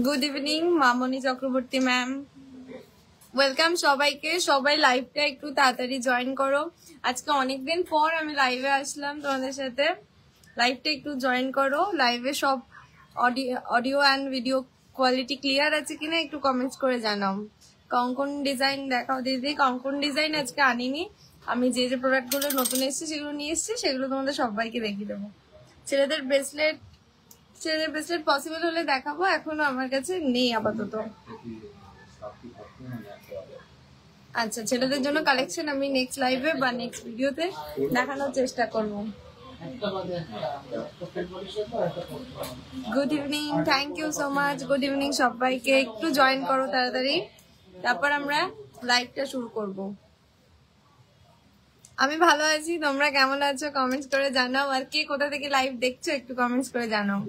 Good evening মামনি Chakraborty ma'am, welcome সবাইকে। সবাই লাইভটা একটু তাড়াতাড়ি জয়েন করো। আজকে অনেকদিন পর আমি লাইভে আসলাম তোমাদের সাথে। লাইভটা একটু জয়েন করো। লাইভে সব audio and video quality clear আছে কিনা একটু কমেন্টস করে জানাও। কঙ্কন ডিজাইন দেখাও দিদি। কঙ্কন ডিজাইন আজকে আনিনি, আমি যে যে প্রোডাক্টগুলো নতুন এসছে সেগুলো নিয়ে এসছি, সেগুলো তোমাদের সবাইকে দেখিয়ে দেবো। ছেলেদের ব্রেসলেট পসিবল হলে দেখাবো, এখনো আমার কাছে নেই আপাতত। আচ্ছা, ছেলেদের জন্য কালেকশন আমি নেক্সট লাইভে বা নেক্সট ভিডিওতে দেখানোর চেষ্টা করব। Good evening, thank you so much. Good evening সবাইকে, একটু জয়েন করো তাড়াতাড়ি, তারপর আমরা লাইভটা শুরু করব। আমি ভালো আছি, তোমরা কেমন আছো কমেন্টস করে জানাও। আর কে কোথা থেকে লাইভ দেখছো একটু কমেন্টস করে জানাও।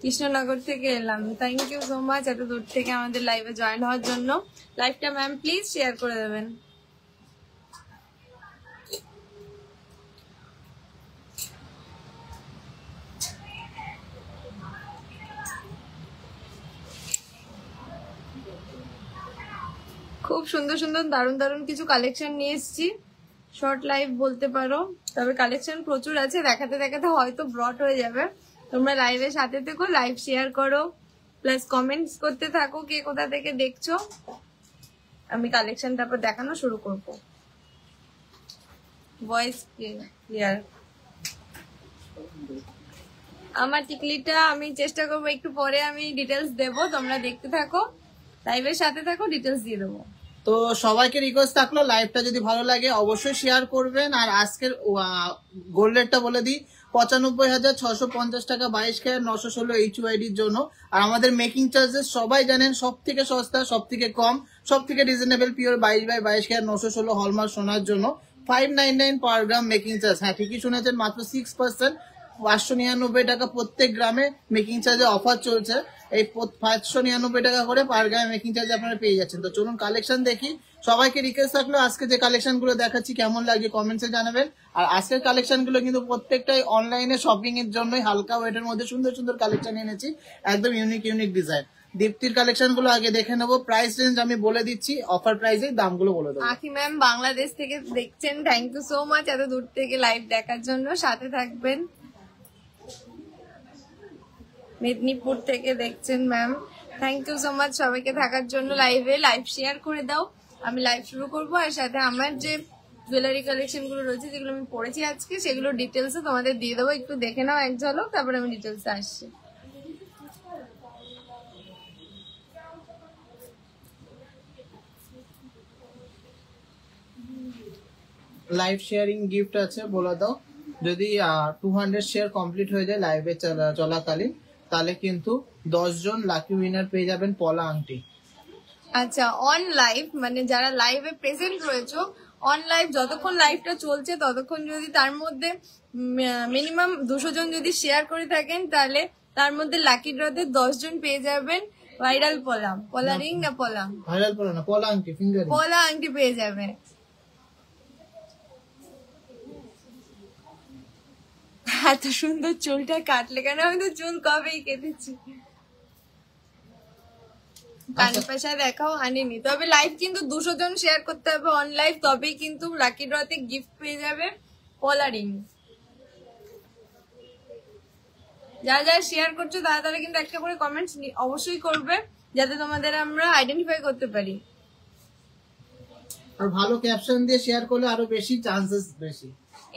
কৃষ্ণনগর থেকে এলাম, থ্যাংক ইউ সো মাচ এত দূর থেকে আমাদের লাইভে জয়েন হওয়ার জন্য। লাইভটা ম্যাম প্লিজ শেয়ার করে দেবেন। খুব সুন্দর সুন্দর দারুণ দারুণ কিছু কালেকশন নিয়ে এসেছি। শর্ট লাইভ বলতে পারো, তবে কালেকশন প্রচুর আছে। দেখাতে দেখাতে হয়তো ব্রড হয়ে যাবে। তোমরা লাইভের সাথে থেকো, লাইভ শেয়ার করো, প্লাস কমেন্টস করতে থাকো কে কোথা থেকে দেখছো। আমি কালেকশন তারপর দেখানো শুরু করব। Voice clear. আমার টিকলিটা আমি চেষ্টা করবো একটু পরে আমি ডিটেলস দেবো, তোমরা দেখতে থাকো, লাইভের সাথে থাকো, ডিটেলস দিয়ে দেবো। তো সবাইকে রিকোয়েস্ট থাকলো লাইভটা যদি ভালো লাগে অবশ্যই শেয়ার করবেন। আর আজকের গোল্ড রেটটা বলে দিই, 95,650 টাকা 22 ক্যারেট 916 HYD জন্য। আর আমাদের মেকিং চার্জেস সবাই জানেন সব থেকে সস্তা, সব থেকে কম, সব থেকে রিজনেবল, পিওর 22/22 ক্যারেট 916 হলমার্ক সোনার জন্য 599 পার গ্রাম মেকিং চার্জ। হ্যাঁ ঠিকই শুনেছেন, মাত্র 6%, 599 টাকা প্রত্যেক গ্রামে মেকিং চার্জে অফার চলছে। এই 599 টাকা করে পার গ্রামে মেকিং চার্জ আপনারা পেয়ে যাচ্ছেন। তো চলুন কালেকশন দেখি। সবাইকে রিকোয়েস্ট থাকলো আজকে যে কালেকশন গুলো দেখাচ্ছি কেমন লাগে কমেন্টসে জানাবেন। আর আজকের কালেকশন গুলো কিন্তু প্রত্যেকটাই অনলাইনে শপিং এর জন্যই, হালকা ওয়েটের মধ্যে সুন্দর সুন্দর কালেকশন এনেছি, একদম ইউনিক ইউনিক ডিজাইন। দীপ্তির কালেকশন গুলো আগে দেখে নেবো। প্রাইস রেঞ্জ আমি বলে দিচ্ছি, অফার প্রাইসে দামগুলো বলে দেবো। আখি ম্যাম বাংলাদেশ থেকে দেখছেন, থ্যাংক ইউ সো মাচ এত দূর থেকে লাইভ দেখার জন্য। সাথে থাকবেন। মেদিনীপুর থেকে দেখছেন ma'am, thank you so much সবাইকে থাকার জন্য লাইভে। লাইভ শেয়ার করে দাও, আমি লাইভ শুরু করব। আর সাথে আমার যে জুয়েলারি কালেকশন গুলো রয়েছে যেগুলো আমি পড়েছি আজকে, সেগুলো ডিটেলসে তোমাদের দিয়ে দেবো, একটু দেখে নাও এক ঝলক, তারপরে আমি ডিটেলসে আসছি। লাইভ শেয়ারিং গিফট আছে বলে দাও। যদি 200 শেয়ার কমপ্লিট হয়ে যায় লাইভে চলাকালীন, তাহলে কিন্তু 10 জন লাকি উইনার পেয়ে যাবেন পলা আংটি। আচ্ছা, অন লাইভ মানে যারা লাইভে প্রেজেন্ট রয়েছে, অন লাইভ যতক্ষণ লাইভটা চলছে ততক্ষণ যদি তার মধ্যে মিনিমাম 200 জন যদি শেয়ার করে থাকেন, তাহলে তার মধ্যে লাকি ড্রতে 10 জন পেয়ে যাবেন ভাইরাল পলা রিং না ভাইরাল পলা না, পলা আংটি, ফিঙ্গার পলা আংটি পেয়ে যাবে। এত সুন্দর চুলটা কাটলে কেন? আমি তো চুল কবেই কেটেছি। কানের পাশা দেখাও, আনিনি। তবে লাইভ কিন্তু 200 জন শেয়ার করতে হবে অন লাইভ, তবেই কিন্তু লাকি ড্রতে গিফট পেয়ে যাবে পলা রিং। যারা যারা শেয়ার করছো তারা তারা কিন্তু একটা করে কমেন্টস অবশ্যই করবে, যাতে তোমাদের আমরা আইডেন্টিফাই করতে পারি। আর ভালো ক্যাপশন দিয়ে শেয়ার করলে আরো বেশি চান্সেস বেশি।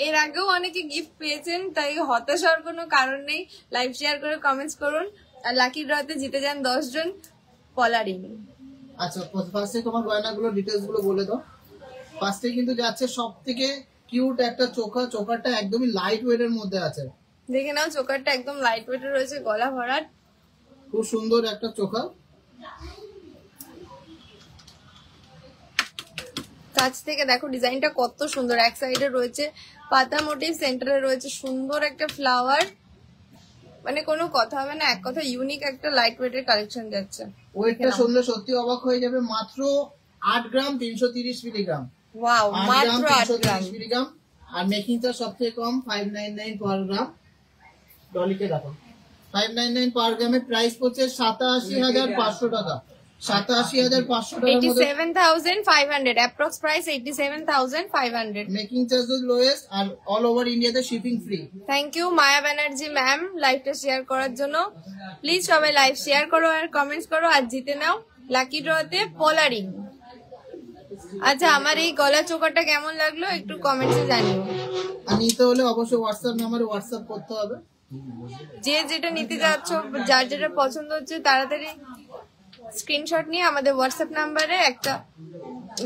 এর আগেও অনেকে গিফট পেয়েছেন, তাই হতাশ হওয়ার কোনো কারণ নেই। লাইভ শেয়ার করে কমেন্টস করুন, আর লাকি ড্রতে জিতে যান 10 জন পলা রিং। আচ্ছা, ফার্স্টে তোমার গয়নাগুলো ডিটেইলস গুলো বলে দাও। ফার্স্টে কিন্তু যাচ্ছে সবথেকে কিউট একটা চোখা। চোখারটা একদমই লাইট ওয়েট এর মধ্যে আছে, দেখে নাও। চোকারটা একদম লাইট ওয়েট রয়েছে, গলা ভরাট, খুব সুন্দর একটা চোখা। কাছ থেকে দেখো ডিজাইনটা কত সুন্দর। এক সাইডে রয়েছে পাতা মোটিভ, সেন্টারে রয়েছে সুন্দর একটা ফ্লাওয়ার। মানে কোনো কথা হবে না, এক কথা ইউনিক একটা লাইট ওয়েটের কালেকশন যাচ্ছে। ওয়েটটা শুনলে সত্যি অবাক হয়ে যাবে, মাত্র 8 গ্রাম 330 মিলিগ্রাম। ওয়াও, মাত্র 8 গ্রাম মিলিগ্রাম। আর মেকিং চার্জ সবথেকে কম 599 পার গ্রাম। ডলিকে দেখো 599 পার গ্রামে প্রাইস পড়ছে 87,500 টাকা। 87,500 টাকার মধ্যে 87,500, approx price 87,500। Making charges lowest, আর অল ওভার ইন্ডিয়াতে shipping free. Thank you Maya Banerjee ma'am লাইভটা শেয়ার করার জন্য। প্লিজ সবাই লাইভ শেয়ার করো আর কমেন্টস করো, আর জিতে নাও লাকি ড্রতে পলা রিং। আচ্ছা, আমার এই গলা চোকাটা কেমন লাগলো একটু কমেন্টসে জানিও। আর নিতে হলে অবশ্যই হোয়াটসঅ্যাপ নাম্বারে হোয়াটসঅ্যাপ করতে হবে। যে যেটা নিতে যাচ্ছ, যার যেটা পছন্দ হচ্ছে, তাড়াতাড়ি স্ক্রিনশট নিয়ে আমাদের হোয়াটসঅ্যাপ নাম্বারে একটা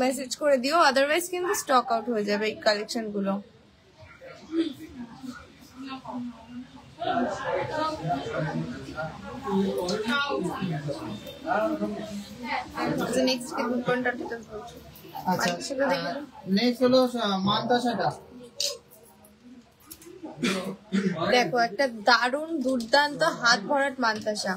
মেসেজ করে দিও, আদারওয়াইজ কিন্তু স্টক আউট হয়ে যাবে এই কালেকশন গুলো। নেক্সট কোনটা ডিটেইলস বলছো? আচ্ছা, নেক্সট হলো মান্তাসাটা। দেখো একটা দারুণ দুর্দান্ত হাত ভরাট মান্তাসা।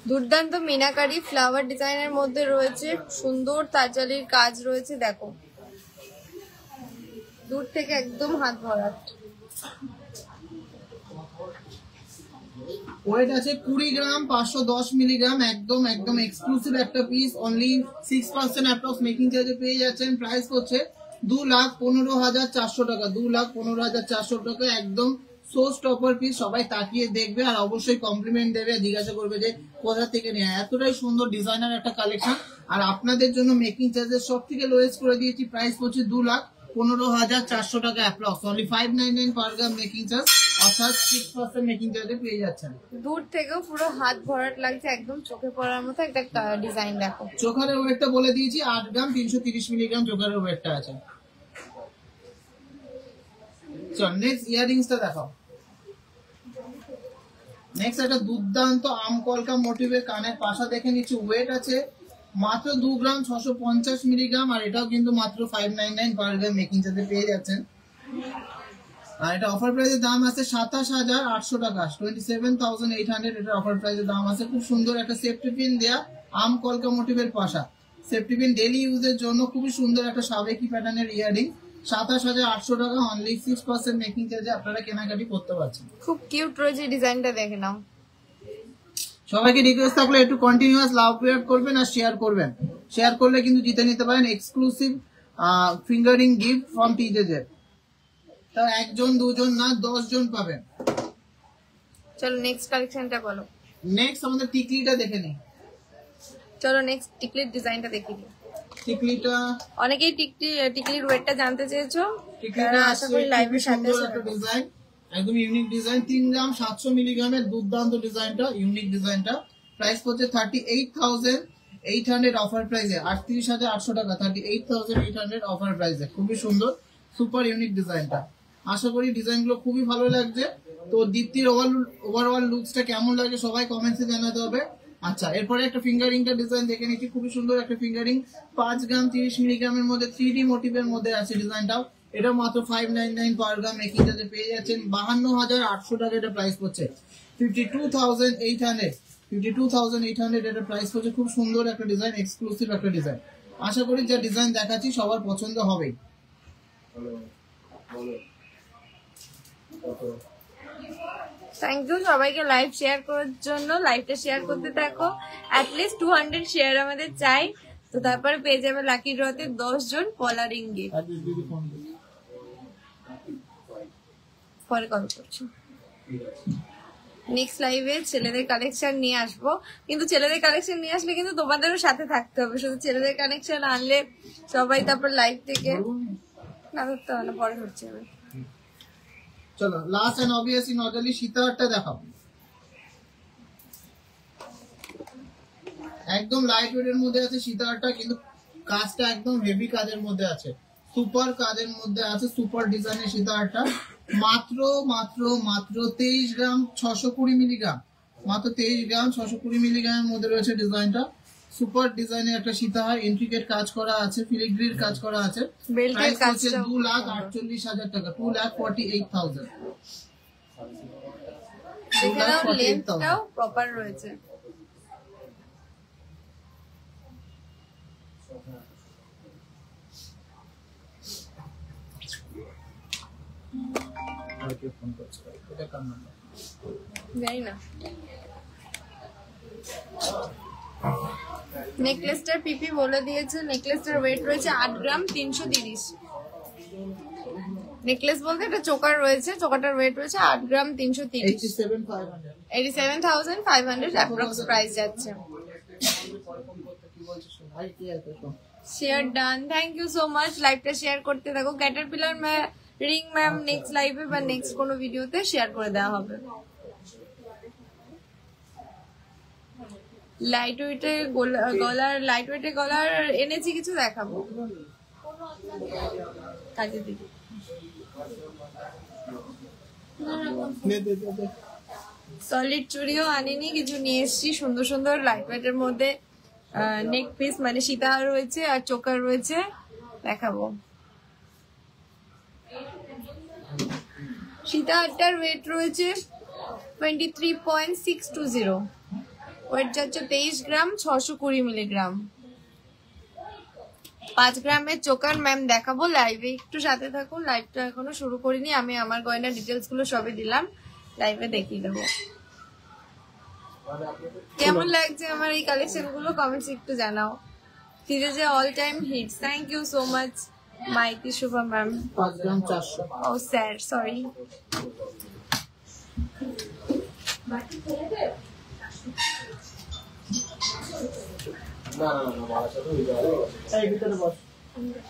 দুর্দান্ত মিনাকারি ফ্লাওয়ার ডিজাইনের মধ্যে রয়েছে সুন্দর তাজালির কাজ রয়েছে। দেখো দূর থেকে একদম হাত ভরাট। ওয়েট আছে 20 গ্রাম 510 মিলিগ্রাম। একদম একদম এক্সক্লুসিভ একটা পিস, অনলি 6% অ্যাপ্রক্স মেকিং চার্জে পেয়ে যাচ্ছেন। প্রাইস হচ্ছে 2,15,400 টাকা। 2,15,400 টাকা। একদম সো স্টপার পিস। সবাই তাকিয়ে দেখবে আর অবশ্যই কমপ্লিমেন্ট দেবে, জিজ্ঞাসা করবে যে কোথা থেকে নেয়। এতটাই সুন্দর ডিজাইনার একটা কালেকশন। আর আপনাদের জন্য মেকিং চার্জের সব থেকে লোয়েস্ট করে দিয়েছি। প্রাইস হচ্ছে 2,15,400 টাকা অ্যাপ্রক্স। অনলি 599 পার গ্রাম মেকিং চার্জ, অর্থাৎ 6% মেকিং চার্জে পেয়ে যাচ্ছেন। দূর থেকেও পুরো হাত ভরাট লাগছে, একদম চোখে পড়ার মতো একটা ডিজাইন। দেখো চোখারের ওয়েটটা বলে দিয়েছি, 8 গ্রাম 330 মিলিগ্রাম চোখারের ওয়েটটা আছে। চল নেক্সট ইয়ারিংসটা দেখাও। নেক্সট একটা দুর্দান্ত আম কলকা মোটিভের কানের পাশা দেখে নিচ্ছি। ওয়েট আছে মাত্র 2 গ্রাম 650 মিলিগ্রাম। আর এটাও কিন্তু মাত্র 599 পার গ্রাম মেকিং চার্জে পেয়ে যাচ্ছেন। আর এটা অফার প্রাইসের দাম আছে 27,800 টাকা, 27,800। এটা অফার প্রাইসের দাম আছে। খুব সুন্দর একটা সেফটি পিন দেয়া আম কলকা মোটিভের পাশা। সেফটি পিন ডেইলি ইউজের জন্য খুবই সুন্দর একটা সাবেকি প্যাটার্নের ইয়ারিং। 27,800 টাকা, অনলি 6% মেকিং চার্জে আপনারা কেনাকাটি করতে পারছেন। খুব কিউট রয়েছে ডিজাইনটা, দেখে নাও। সবাইকে রিকোয়েস্ট থাকলে একটু কন্টিনিউয়াস লাভ শেয়ার করবেন আর শেয়ার করবেন। শেয়ার করলে কিন্তু জিতে নিতে পারেন এক্সক্লুসিভ ফিঙ্গারিং গিফট ফ্রম টিজেজেড। তা 1 জন 2 জন না 10 জন পাবেন। চলো নেক্সট কালেকশনটা বলো। নেক্সট আমাদের টিকলিটা দেখে নিই। চলো নেক্সট টিকলির ডিজাইনটা দেখি। টিকলিটা অনেকেই টিকলির ওয়েটটা জানতে চেয়েছো, টিকলিটা আশা করি লাইভের সাথে একটা ডিজাইন, একদম ইউনিক ডিজাইন। 3 গ্রাম 700 মিলিগ্রামের দুর্দান্ত ডিজাইনটা, ইউনিক ডিজাইনটা। প্রাইস হচ্ছে 38,000 3800 অফার প্রাইসে, 38,800 টাকা, 38,800 অফার প্রাইসে। খুবই সুন্দর, সুপার ইউনিক ডিজাইনটা। আশা করি ডিজাইনগুলো খুবই ভালো লাগছে। তো দীপ্তির ওভারঅল লুকসটা কেমন লাগে সবাই কমেন্টসে জানাতে হবে। আচ্ছা, এরপরে একটা ফিঙ্গারিংটা ডিজাইন দেখে নিচ্ছি। খুবই সুন্দর একটা ফিঙ্গারিং, 5 গ্রাম 30 মিলিগ্রামের মধ্যে 3D মোটিভের মধ্যে আছে ডিজাইনটাও। এটা মাত্র 599 পার গ্রাম মেকিং চার্জে পেয়ে যাচ্ছেন। 52,800 টাকা এটা প্রাইস পড়ছে। 52,800 এটা প্রাইস পড়ছে। খুব সুন্দর একটা ডিজাইন, এক্সক্লুসিভ একটা ডিজাইন। আশা করি যে ডিজাইন দেখাচ্ছি সবার পছন্দ হবেই। থ্যাংক ইউ সবাইকে লাইভ শেয়ার করার জন্য। লাইভটা শেয়ার করতে থাকো, অ্যাটলিস্ট 200 শেয়ার আমাদের চাই। তো তারপরে পেয়ে যাবে লাকি ড্রতে 10 জন কলারিং গিফট। পরে কল করছি। নেক্সট লাইভে ছেলেদের কালেকশন নিয়ে আসবো, কিন্তু ছেলেদের কালেকশন নিয়ে আসলে কিন্তু তোমাদেরও সাথে থাকতে হবে। শুধু ছেলেদের কালেকশন আনলে সবাই তারপর লাইভ থেকে না ধরতে হবে না, পরে হচ্ছে। চলো লাস্ট এন্ড অবভিয়াসলি নর্মালি সীতাহারটা দেখাও। একদম লাইট ওয়েট এর মধ্যে আছে সীতাহারটা, কিন্তু কাজটা একদম হেভি কাজের মধ্যে আছে, সুপার কাজের মধ্যে আছে, সুপার ডিজাইনের সীতাহারটা। মাত্র মাত্র মাত্র 23 গ্রাম 620 মিলিগ্রাম, মাত্র 23 গ্রাম 620 মিলিগ্রামের মধ্যে রয়েছে ডিজাইনটা। সুপার ডিজাইনের একটা সীতাহার, ইন্ট্রিকেট কাজ করা আছে, ফিলিগ্রির কাজ করা আছে। প্রাইস হচ্ছে 2,48,000 টাকা, 2,48,000। এখানেও লেন্থটাও প্রপার রয়েছে। জানি না নেকলেসটার পিপি বলে দিয়েছে। নেকলেসটার ওয়েট রয়েছে 8 গ্রাম 330। নেকলেস বলতে এটা চোকার রয়েছে, চোকাটার ওয়েট রয়েছে 8 গ্রাম 330। 87,500 অ্যাপ্রক্স প্রাইস যাচ্ছে। Share done, thank you so much. লাইভটা শেয়ার করতে থাকো। ক্যাটারপিলার রিং ম্যাম নেক্সট লাইভে বা নেক্সট কোনো ভিডিওতে শেয়ার করে দেওয়া হবে। লাইট ওয়েটে গলার, লাইট ওয়েটে গলার এনেছি কিছু দেখাবো কাজে দিদি। সলিড চুড়িও আনিনি, কিছু নিয়ে এসছি সুন্দর সুন্দর লাইট ওয়েটের মধ্যে। নেক পিস মানে সীতাহার রয়েছে আর চোকার রয়েছে, দেখাবো। সীতাহারটার ওয়েট রয়েছে 23.620, ওয়েট যাচ্ছে 23 গ্রাম 620 মিলিগ্রাম। 5 গ্রামের চোকার ম্যাম দেখাবো লাইভে, একটু সাথে থাকুন। লাইভটা এখনো শুরু করিনি, আমি আমার গয়না ডিটেলস গুলো সবই দিলাম, লাইভে দেখিয়ে দেবো। কেমন লাগছে আমার এই কালেকশন গুলো কমেন্টস একটু জানাও। সিরিজে all time hits. Thank you so much Maity Shubha ma'am. 5 gram 400। ও স্যার সরি।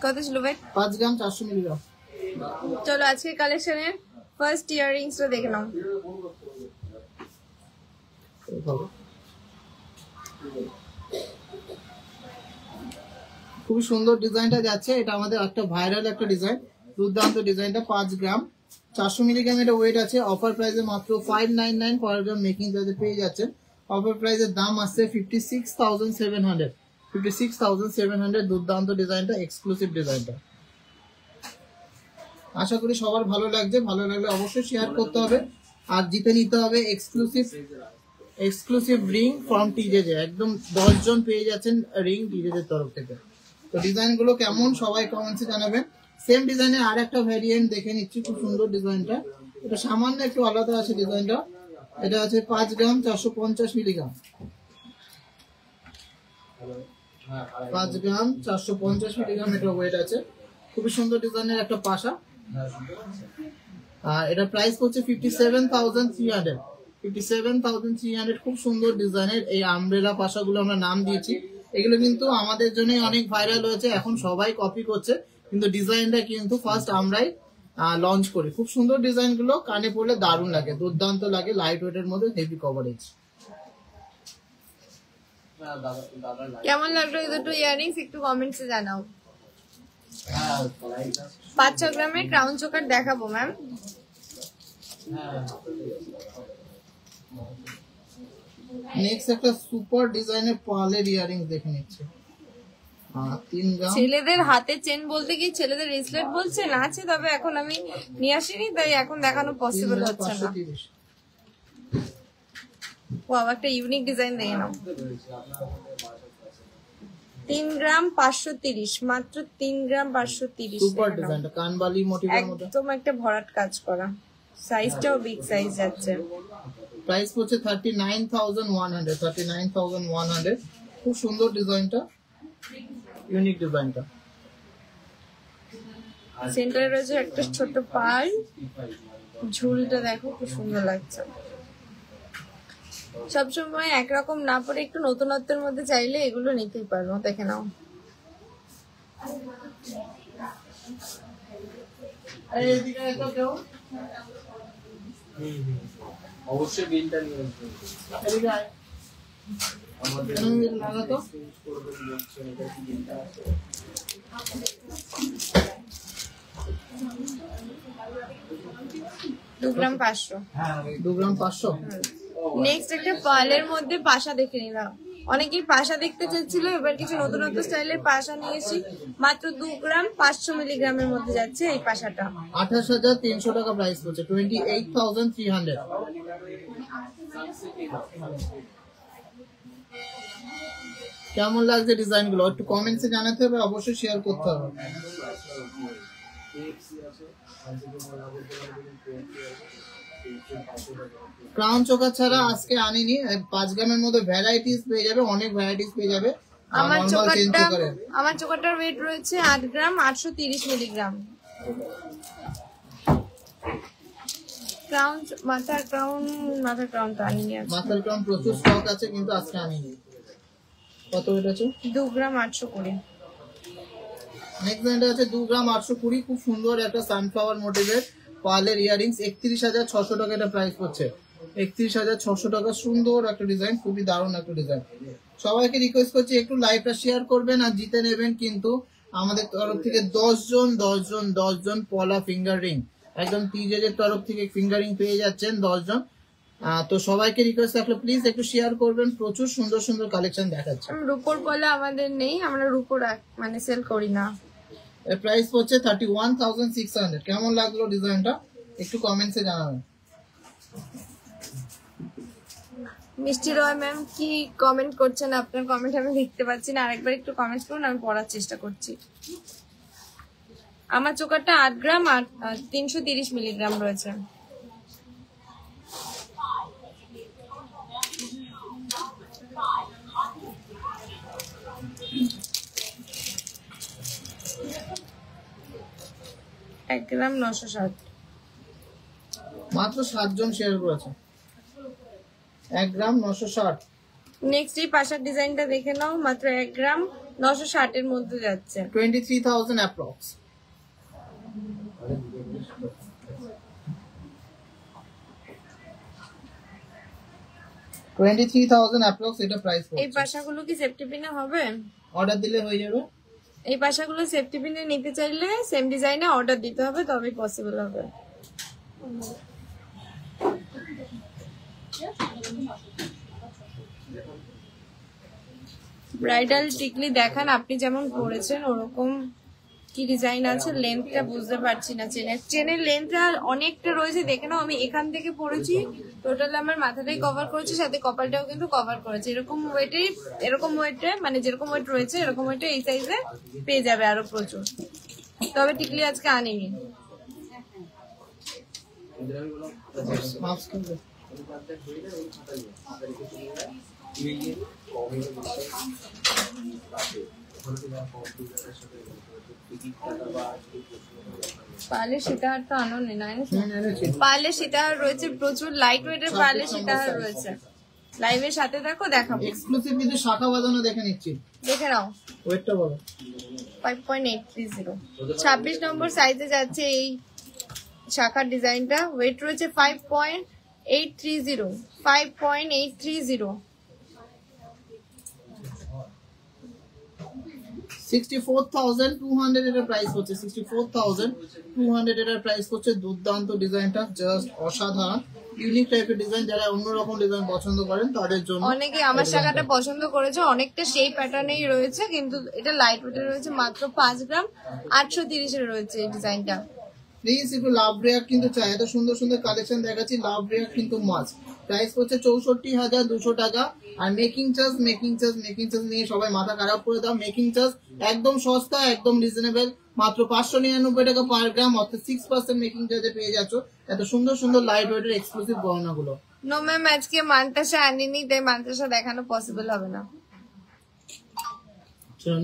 কত ছিল ভাই? 5 গ্রাম 400 মিলিগ্রাম। চলো আজকে কালেকশনের ফার্স্ট ইয়াররিংসটা দেখে নাও। খুবই সুন্দর ডিজাইনটা যাচ্ছে, এটা আমাদের একটা ভাইরাল একটা ডিজাইন, দুর্দান্ত ডিজাইনটা। 5 গ্রাম 400 মিলিগ্রাম এটা ওয়েট আছে। অফার প্রাইসে মাত্র 599 পার গ্রাম মেকিং চার্জে পেয়ে যাচ্ছেন। অফার প্রাইসের দাম আসছে 56,700, 56,700। দুর্দান্ত ডিজাইনটা, এক্সক্লুসিভ ডিজাইনটা। আশা করি সবার ভালো লাগছে। ভালো লাগলে অবশ্যই শেয়ার করতে হবে আর জিতে নিতে হবে এক্সক্লুসিভ রিং ফ্রম টিজেজে। একদম 10 জন পেয়ে যাচ্ছেন রিং টিজেজের তরফ থেকে। তো ডিজাইন গুলো কেমন সবাই কমেন্টসে জানাবেন। সেম ডিজাইনের আর একটা ভ্যারিয়েন্ট দেখে নিচ্ছি, খুব সুন্দর ডিজাইনটা। এটা সামান্য একটু আলাদা আছে ডিজাইনটা। এটা আছে 5 গ্রাম 450 মিলিগ্রাম, 5 গ্রাম 450 মিলিগ্রাম এটা ওয়েট আছে। খুবই সুন্দর ডিজাইনের একটা পাশা। আর এটা প্রাইস হচ্ছে 57,300, 57,300। খুব সুন্দর ডিজাইনের এই আমব্রেলা পাশাগুলো আমরা নাম দিয়েছি। এগুলো কিন্তু আমাদের জন্য অনেক ভাইরাল হয়েছে, এখন সবাই কপি করছে, কিন্তু ডিজাইনটা কিন্তু ফার্স্ট আমরাই লঞ্চ করি। খুব সুন্দর ডিজাইন গুলো, কানে পড়লে দারুণ লাগে, দুর্দান্ত লাগে, লাইট ওয়েটের মধ্যে হেভি কভারেজ। কেমন লাগলো এই দুটো ইয়াররিংস একটু কমেন্টসে জানাও। 5-6 গ্রামের ক্রাউন চোকার দেখাবো ম্যাম। নেক্সট একটা সুপার ডিজাইনের পার্লের ইয়ারিং দেখে নিচ্ছে 3 গ্রাম। ছেলেদের হাতে চেন বলতে কি ছেলেদের রিসলেট বলছেন আছে, তবে এখন আমি নিয়ে আসিনি তাই এখন দেখানো পসিবল হচ্ছে না। ও একটা ইউনিক ডিজাইন দেখে নাও। 3 গ্রাম 530, মাত্র 3 গ্রাম 530। সুপার ডিজাইনটা কানবালি মোটিভের মধ্যে একদম একটা ভরাট কাজ করা, সাইজটাও বিগ সাইজ যাচ্ছে। প্রাইস হচ্ছে 39,100। খুব সুন্দর ডিজাইনটা, ইউনিক ডিজাইনটা। সেন্টারে রয়েছে একটা ছোট পাল, ঝুলটা দেখো খুব সুন্দর লাগছে। সবসময় একরকম না পরে একটু নতুনত্বের মধ্যে চাইলে এগুলো নিতেই পারো, দেখে নাও। অবশ্যই বিলটা নিয়ে আসবেন। আমাদের লাগাতো 2 গ্রাম 500। 2 গ্রাম 500। নেক্সট একটা পার্লের মধ্যে পাশা দেখে নিলাম। অনেকেই পাশা দেখতে চাইছিল, এবার কিছু নতুনত্ব স্টাইলের পাশা নিয়েছি। মাত্র 2 গ্রাম 500 মিলিগ্রামের মধ্যে যাচ্ছে এই পাশাটা। 28,300 টাকা প্রাইস পড়ছে, 28,300। কেমন লাগছে ডিজাইন গুলো একটু কমেন্টসে জানাতে হবে, অবশ্যই শেয়ার করতে হবে। ক্রাউন চোকার ছাড়া আজকে আনিনি, 5 গ্রামের মধ্যে ভ্যারাইটিস পেয়ে যাবে, অনেক ভ্যারাইটিস পেয়ে যাবে। আমার চোকারটার ওয়েট রয়েছে 8 গ্রাম 830 মিলিগ্রাম। ক্রাউন মাথার ক্রাউন তো আনিনি, মাথার ক্রাউন প্রচুর স্টক আছে কিন্তু আজকে আনিনি। কত ওয়েট আছে? 2 গ্রাম 820। নেক্সট এটা আছে 2 গ্রাম 820। খুব সুন্দর একটা সানফ্লাওয়ার মোটিভের পার্লের ইয়ারিংস, 31,600 টাকা এটা প্রাইস পড়ছে। 31,600 টাকা, সুন্দর একটা ডিজাইন, খুবই দারুণ একটা ডিজাইন। সবাইকে রিকোয়েস্ট করছি একটু লাইভটা শেয়ার করবেন আর জিতে নেবেন কিন্তু আমাদের তরফ থেকে 10 জন পলা ফিঙ্গার রিং, একদম টিজের তরফ থেকে ফিঙ্গার রিং পেয়ে যাচ্ছেন 10 জন। তো সবাইকে রিকোয়েস্ট থাকলে প্লিজ একটু শেয়ার করবেন, প্রচুর সুন্দর সুন্দর কালেকশন দেখাচ্ছে। রূপোর পলা আমাদের নেই, আমরা রূপোর মানে সেল করি না। এর প্রাইস হচ্ছে 31,600। কেমন লাগলো ডিজাইনটা একটু কমেন্টসে জানাবেন। মিষ্টি রয় ম্যাম কি কমেন্ট করছেন? আপনার কমেন্ট আমি দেখতে পাচ্ছি না, আরেকবার একটু কমেন্ট করুন, আমি পড়ার চেষ্টা করছি। আমার চোকারটা 8 গ্রাম 330 মিলিগ্রাম রয়েছে। এক গ্রাম 960। মাত্র 7 জন শেয়ার করেছে। 1 গ্রাম 960। নেক্সট এই পাশার ডিজাইনটা দেখে নাও, মাত্র 1 গ্রাম 960 এর মধ্যে যাচ্ছে। 23,000 অ্যাপ্রক্স। এটা প্রাইস পড়ছে। এই পাশাগুলো কি সেফটি পিনে হবে? অর্ডার দিলে হয়ে যাবে। এই পাশাগুলো সেফটি পিনে নিতে চাইলে সেম ডিজাইনে অর্ডার দিতে হবে, তবেই পসিবল হবে। ব্রাইডাল টিকলি দেখান, আপনি যেমন পরেছেন ওরকম কি ডিজাইন আছে, লেন্থটা বুঝতে পারছি না। চেনের লেন্থটা অনেকটা রয়েছে, দেখে নাও। আমি এখান থেকে পরেছি, টোটাল আমার মাথাটাই কভার করেছি, সাথে কপালটাও কিন্তু কভার করেছে। এরকম ওয়েটে মানে যেরকম ওয়েট রয়েছে এরকম ওয়েটে এই সাইজে পেয়ে যাবে আরো প্রচুর। তবে টিকলি আজকে আনিনি। পার্লে সীতাহার তো আনো নেই, পার্লে সীতাহার রয়েছে প্রচুর, লাইট ওয়েটের পার্লে সীতাহার রয়েছে। লাইভের সাথে দেখো, দেখাবো এক্সক্লুসিভ কিন্তু শাখা বাঁধানো দেখে নিচ্ছি, দেখে নাও। ওয়েটটা বলো। 5.830, 26 নম্বর সাইজে যাচ্ছে এই শাখার ডিজাইনটা। ওয়েট রয়েছে 5.830। 64,200 এর প্রাইস হচ্ছে 64,200 এর প্রাইস হচ্ছে। দুর্দান্ত ডিজাইনটা, জাস্ট অসাধারণ ইউনিক টাইপের ডিজাইন। যারা অন্যরকম ডিজাইন পছন্দ করেন তাদের জন্য। অনেকে আমার শাখাটা পছন্দ করেছে, অনেকটা সেই প্যাটার্নেই রয়েছে, কিন্তু এটা লাইট ওয়েটে রয়েছে, মাত্র 5 গ্রাম 830 এর রয়েছে এই ডিজাইনটা। প্লিজ একটু লাভ রেয়ার কিন্তু চাই, এত সুন্দর সুন্দর কালেকশন দেখাচ্ছি, লাভ রেয়ার কিন্তু মাস্ট। প্রাইস হচ্ছে 64,200 টাকা। আর মেকিং চার্জ নিয়ে সবাই মাথা খারাপ করে দাও। মেকিং চার্জ একদম সস্তা, একদম রিজনেবল, মাত্র 599 টাকা পার গ্রাম, অর্থাৎ 6% মেকিং চার্জে পেয়ে যাচ্ছ এত সুন্দর সুন্দর লাইট ওয়েটের এক্সক্লুসিভ গহনাগুলো। নো ম্যাম, আজকে মান্তাসা আনিনি, তাই মান্তাসা দেখানো পসিবল হবে না।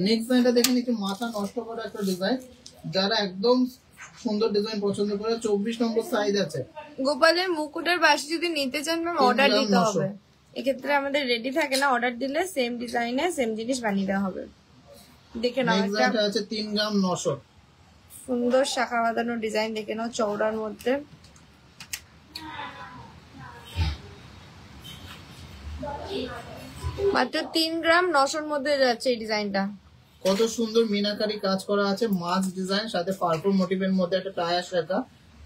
নেক্সট ডিজাইনটা দেখেন, একটু মাথা নষ্ট করা একটা ডিজাইন। যারা একদম সুন্দর ডিজাইন পছন্দ করে, 24 নম্বর সাইজ আছে। গোপালের মুকুটের বাসি যদি নিতে চান ম্যাম, অর্ডার দিতে হবে। এক্ষেত্রে আমাদের রেডি থাকে না, অর্ডার দিলে সেম ডিজাইনে সেম জিনিস বানিয়ে দেওয়া হবে। দেখে নাও, নেক্সট ডিজাইনটা আছে 3 গ্রাম 900। সুন্দর শাখা বাঁধানো ডিজাইন, দেখে নাও, চওড়ার মধ্যে। মাত্র 3 গ্রাম 900 মধ্যে যাচ্ছে এই ডিজাইনটা। কত সুন্দর মিনাকারি কাজ করা আছে, মাছ ডিজাইন, সাথে পার্পল মোটিভের মধ্যে একটা টায়ার শাখা।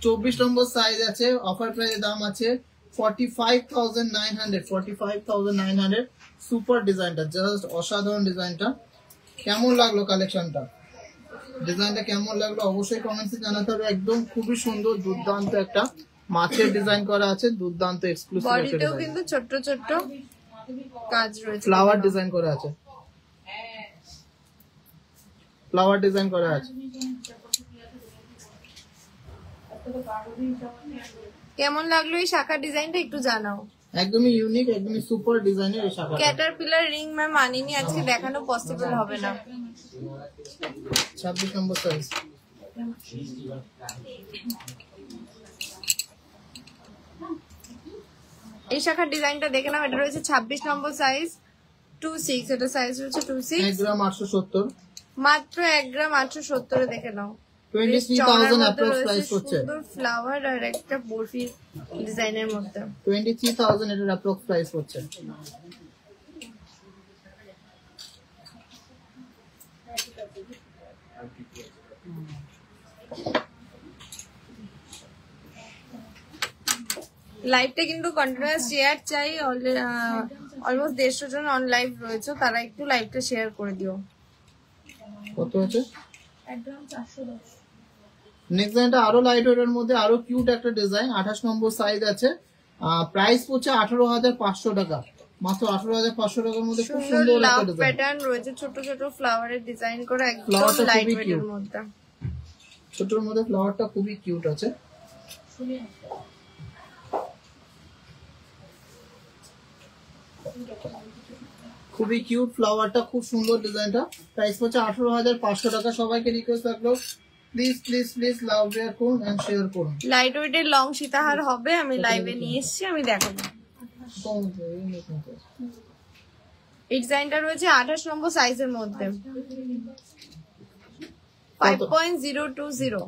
24 নম্বর সাইজ আছে। অফার প্রাইসের দাম আছে 45,900। সুপার ডিজাইনটা, জাস্ট অসাধারণ ডিজাইনটা। কেমন লাগলো কালেকশনটা, ডিজাইনটা কেমন লাগলো অবশ্যই কমেন্টসে জানাতে হবে। একদম খুবই সুন্দর, দুর্দান্ত একটা মাছের ডিজাইন করা আছে, দুর্দান্ত এক্সক্লুসিভ একটা বডিতেও ডিজাইন। কিন্তু ছোট ছোট কাজ রয়েছে, ফ্লাওয়ার ডিজাইন করা আছে, ফ্লাওয়ার ডিজাইন করা আছে। কেমন লাগলো এই শাখা ডিজাইনটা একটু জানাও। একদমই ইউনিক, একদমই সুপার ডিজাইনের এই শাখা। ক্যাটারপিলার রিং ম্যাম আনিনি, আজকে দেখানো পসিবল হবে না। 26 নম্বর সাইজ। এই শাখার ডিজাইনটা দেখে নাও, এটা রয়েছে 26 নম্বর সাইজ, 26, এটা সাইজ রয়েছে 26, 1 গ্রাম 870, মাত্র 1 গ্রাম 870 এ দেখে নাও। 23,000 অ্যাপ্রক্স প্রাইস হচ্ছে। সুন্দর ফ্লাওয়ার আর একটা বরফি ডিজাইনের মধ্যে। 23,000 এর অ্যাপ্রক্স প্রাইস হচ্ছে। লাইভটা কিন্তু কন্টিনিউয়াস শেয়ার চাই। অলমোস্ট 150 জন অন লাইভ রয়েছে, তারা একটু লাইভটা শেয়ার করে দিও। কত আছে? 1 গ্রাম 410। নেক্সট ডিজাইনটা আরো লাইট ওয়েটের মধ্যে আরো কিউট একটা ডিজাইন। 28 নম্বর সাইজ আছে। প্রাইস হচ্ছে 18,500 টাকা, মাত্র 18,500 টাকার মধ্যে খুব সুন্দর সুন্দর লাভ একটা ডিজাইন। প্যাটার্ন রয়েছে, ছোট ছোট ফ্লাওয়ারের ডিজাইন করা, একদম ফ্লাওয়ারটা লাইট খুবই ওয়েটের cute। মধ্যে। ছোটর মধ্যে ফ্লাওয়ারটা খুবই কিউট আছে। খুবই কিউট ফ্লাওয়ারটা, খুব সুন্দর ডিজাইনটা। প্রাইস হচ্ছে 18,500 টাকা। সবাইকে রিকোয়েস্ট থাকলো, please please please love share করুন এন্ড শেয়ার করুন। লাইট ওয়েটের লং সীতাহার হবে, আমি লাইভে নিয়ে এসেছি, আমি দেখাবো। এই ডিজাইনটা রয়েছে 28 নম্বর সাইজের মধ্যে, 5.020।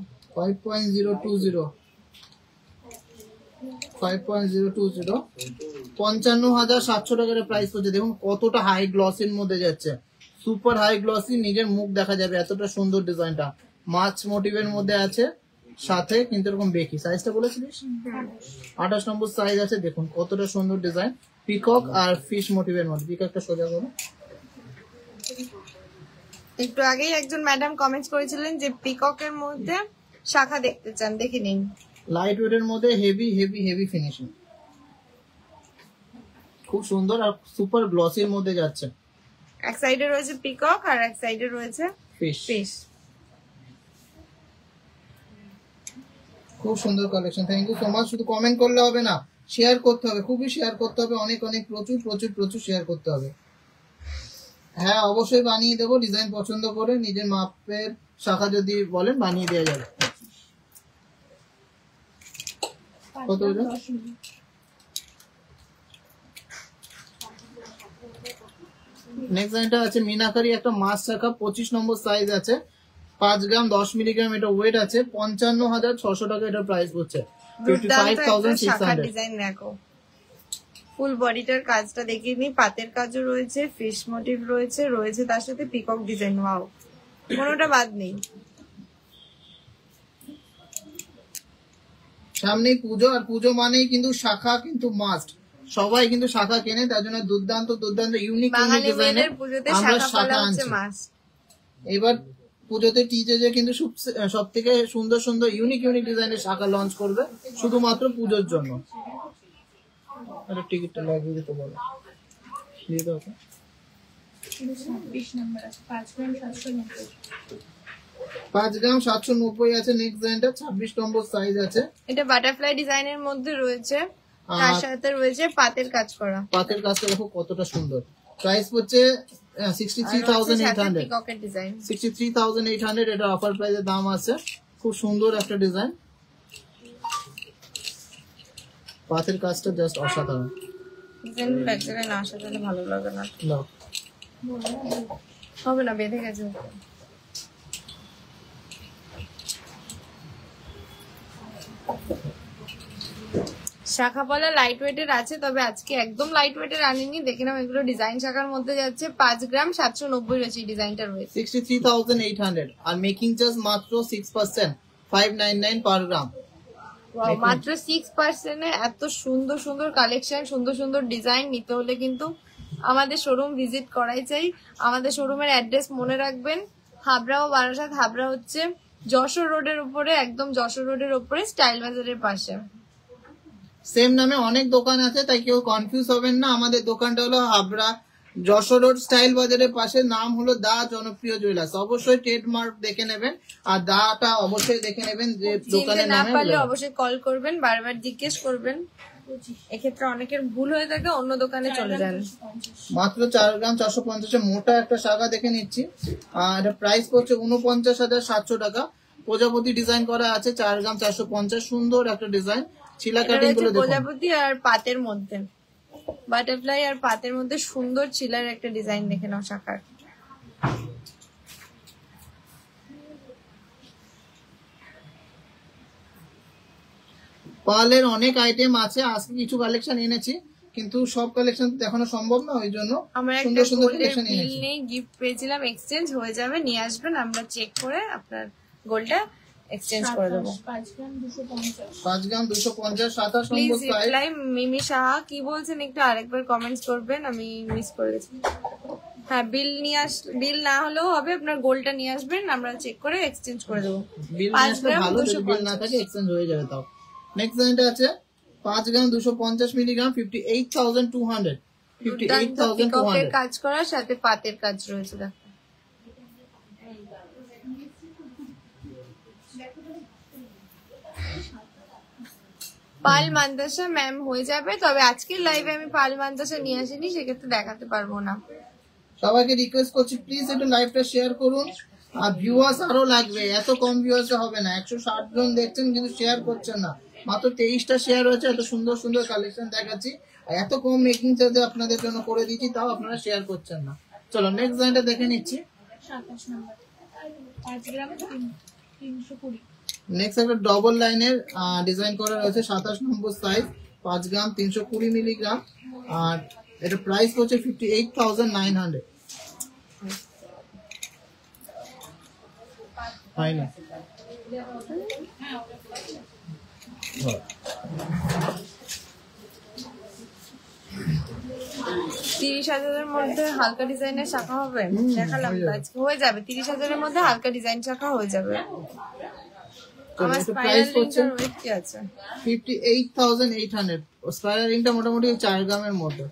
55,700 টাকার প্রাইস হচ্ছে। দেখুন কতটা হাই গ্লসির মধ্যে যাচ্ছে, সুপার হাই গ্লসি, নিজের মুখ দেখা যাবে এতটা সুন্দর ডিজাইনটা। মাছ মোটিভের মধ্যে আছে, সাথে কিন্তু এরকম বেকি। সাইজটা বলেছিলিস 28 নম্বর সাইজ আছে। দেখুন কতটা সুন্দর ডিজাইন, পিকক আর ফিশ মোটিভের মধ্যে। পিককটা সোজা করো। একটু আগেই একজন ম্যাডাম কমেন্টস করেছিলেন যে পিককের মধ্যে শাখা দেখতে চান, দেখে নিন। লাইট ওয়েটের মধ্যে হেভি হেভি হেভি ফিনিশিং, খুব সুন্দর আর সুপার গ্লসির মধ্যে যাচ্ছে। এক সাইডে রয়েছে পিকক আর এক সাইডে রয়েছে ফিশ। ফিশ। খুব সুন্দর collection. Thank you so much. শুধু কমেন্ট করলে হবে না, শেয়ার করতে হবে, খুবই শেয়ার করতে হবে, অনেক অনেক প্রচুর প্রচুর প্রচুর শেয়ার করতে হবে। হ্যাঁ অবশ্যই বানিয়ে দেবো, ডিজাইন পছন্দ করে নিজের মাপের শাখা যদি বলেন বানিয়ে দেওয়া যাবে। কত হলো? নেক্সট লাইনটা আছে মিনাকারি একটা মাছ শাখা, 25 নম্বর সাইজ আছে, 5 গ্রাম 10 মিলিগ্রাম এটা ওয়েট আছে। 55,600 টাকা এটা প্রাইস হচ্ছে। দুর্দান্ত একটা শাখা 55,600। ডিজাইন দেখো। ফুল বডিটার কাজটা দেখিয়ে নিই। পাতের কাজও রয়েছে, ফিশ মোটিভ রয়েছে, রয়েছে তার সাথে পিকক ডিজাইন। ওয়াও, কোনোটা বাদ নেই। সামনেই পুজো, আর পুজো মানেই কিন্তু শাখা কিন্তু মাস্ট। সবাই কিন্তু শাখা কেনে, তার জন্য দুর্দান্ত দুর্দান্ত ইউনিক বাঙালি ডিজাইনের মেয়েদের পুজোতে আমরা শাখা শাখা পলা হচ্ছে আনছি। মাস্ট। এবার পুজোতে টিজে কিন্তু সব থেকে সুন্দর সুন্দর ইউনিক ইউনিক ডিজাইনের শাখা লঞ্চ করবে শুধুমাত্র পুজোর জন্য। আরে টিকিটটা লাগিয়ে দিতে বলো, দিয়ে দাও। 20 নাম্বার আছে 5 গ্রাম 790। 5 গ্রাম 790 আছে। নেক্সট ডিজাইনটা 26 নম্বর সাইজ আছে। এটা বাটারফ্লাই ডিজাইনের মধ্যে রয়েছে, তার সাথে রয়েছে পাতের কাজ করা। পাতের কাজটা দেখো কতটা সুন্দর। প্রাইস হচ্ছে 63,800। পিককের ডিজাইন 63,800 এটা অফার প্রাইসের দাম আছে। খুব সুন্দর একটা ডিজাইন, পাতের কাজটা জাস্ট অসাধারণ। ডিজাইন ব্যাক জায়গায় না আসা তাহলে ভালো লাগে না, নাও হবে না, বেঁধে গেছে। শাখা পলা লাইট ওয়েটের আছে, তবে আজকে একদম লাইট ওয়েটের আনিনি। দেখে নাও, এগুলো ডিজাইন শাখার মধ্যে যাচ্ছে। 5 গ্রাম 790 রয়েছে ডিজাইনটা রয়েছে। 63,800 আর মেকিং চার্জ মাত্র 6%, 599 পার গ্রাম। মাত্র 6% এত সুন্দর সুন্দর কালেকশন, সুন্দর সুন্দর ডিজাইন নিতে হলে কিন্তু আমাদের শোরুম ভিজিট করাই চাই। আমাদের শোরুমের অ্যাড্রেস মনে রাখবেন, হাবড়া ও বারাসাত। হাবড়া হচ্ছে যশোর রোডের উপরে, একদম যশোর রোডের উপরে স্টাইল বাজারের পাশে। সেম নামে অনেক দোকান আছে, তাই কেউ কনফিউজ হবেন না। আমাদের দোকানটা হলো হাবড়া যশোর রোড স্টাইল বাজারের পাশে, নাম হলো দা জনপ্রিয় জুয়েলার্স। অবশ্যই ট্রেডমার্ক দেখে নেবেন, আর দাটা অবশ্যই দেখে নেবেন যে চিনতে দোকানের না নামে। পারলে অবশ্যই কল করবেন, বারবার জিজ্ঞেস করবেন। এক্ষেত্রে অনেকের ভুল হয়ে থাকে, অন্য দোকানে চলে যান। মাত্র 4 গ্রাম 450 মোটা একটা শাখা দেখে নিচ্ছি। আর প্রাইস পড়ছে 49,700 টাকা। প্রজাপতি ডিজাইন করা আছে, 4 গ্রাম 450। সুন্দর একটা ডিজাইন। ছিলা এটা কাটিং রয়েছে গুলো দেখুন। প্রজাপতি আর পাতের মধ্যে, বাটারফ্লাই আর পাতের মধ্যে সুন্দর ছিলার একটা ডিজাইন দেখে নাও শাখার। পার্লের অনেক আইটেম আছে, আজকে কিছু কালেকশন এনেছি, কিন্তু সব কালেকশন দেখানো সম্ভব না, ওই জন্য আমরা একটা সুন্দর সুন্দর গোল্ডের কালেকশন বিল এনেছি। নেই, গিফট পেয়েছিলাম, এক্সচেঞ্জ হয়ে যাবে, নিয়ে আসবেন, আমরা চেক করে আপনার গোল্ডটা এক্সচেঞ্জ করে দেবো। 5 গ্রাম 250। 5 গ্রাম 250, 27 প্লিজ নম্বর সাইজ। রিপ্লাই মিমি সাহা কি বলছেন একটু আরেকবার কমেন্টস করবেন, আমি মিস করে গেছি। হ্যাঁ, বিল না হলেও হবে, আপনার গোল্ডটা নিয়ে আসবেন, আমরা চেক করে এক্সচেঞ্জ করে দেবো। বিল 5 নিয়ে আসলে গ্রাম ভালো, যদি বিল না 250। থাকে এক্সচেঞ্জ হয়ে যাবে। তাও নেক্সট ডিজাইনটা আছে 5 গ্রাম 250 মিলিগ্রাম, 58,200। দুর্দান্ত পিককের কাজ করার সাথে পাতের কাজ রয়েছে। দেখো পাল মান্দাসা ম্যাম হয়ে যাবে, তবে আজকের লাইভে আমি পাল মান্দাসা নিয়ে আসিনি, সেক্ষেত্রে দেখাতে পারবো না। সবাইকে রিকোয়েস্ট করছি প্লিজ একটু লাইভটা শেয়ার করুন, আর ভিউয়ার্স আরো লাগবে। এত কম ভিউয়ার্স হবে না, 160 জন দেখছেন কিন্তু শেয়ার করছেন না। মাত্র 23টা শেয়ার হয়েছে। এত সুন্দর সুন্দর কালেকশন দেখাচ্ছি, আর এত কম মেকিং চার্জে আপনাদের জন্য করে দিচ্ছি, তাও আপনারা শেয়ার করছেন না। চলো নেক্সট ডিজাইনটা দেখে নিচ্ছি। 27 নাম্বার 5 গ্রাম 320। নেক্সট একটা ডবল লাইনের ডিজাইন করা রয়েছে, 27 নম্বর সাইজ, 5 গ্রাম 320 মিলিগ্রাম। আর এটা প্রাইস হচ্ছে 58,900। ফাইনাল 30,000-এর মধ্যে হালকা ডিজাইনের শাখা হবে, দেখালাম তো আজকে, হয়ে যাবে 30,000-এর মধ্যে হালকা ডিজাইন শাখা হয়ে যাবে। আমার স্পাইরাল রিংটার ওয়েট কি আছে? 58,800। স্পাইরাল রিংটা মোটামুটি 4 গ্রামের মধ্যে।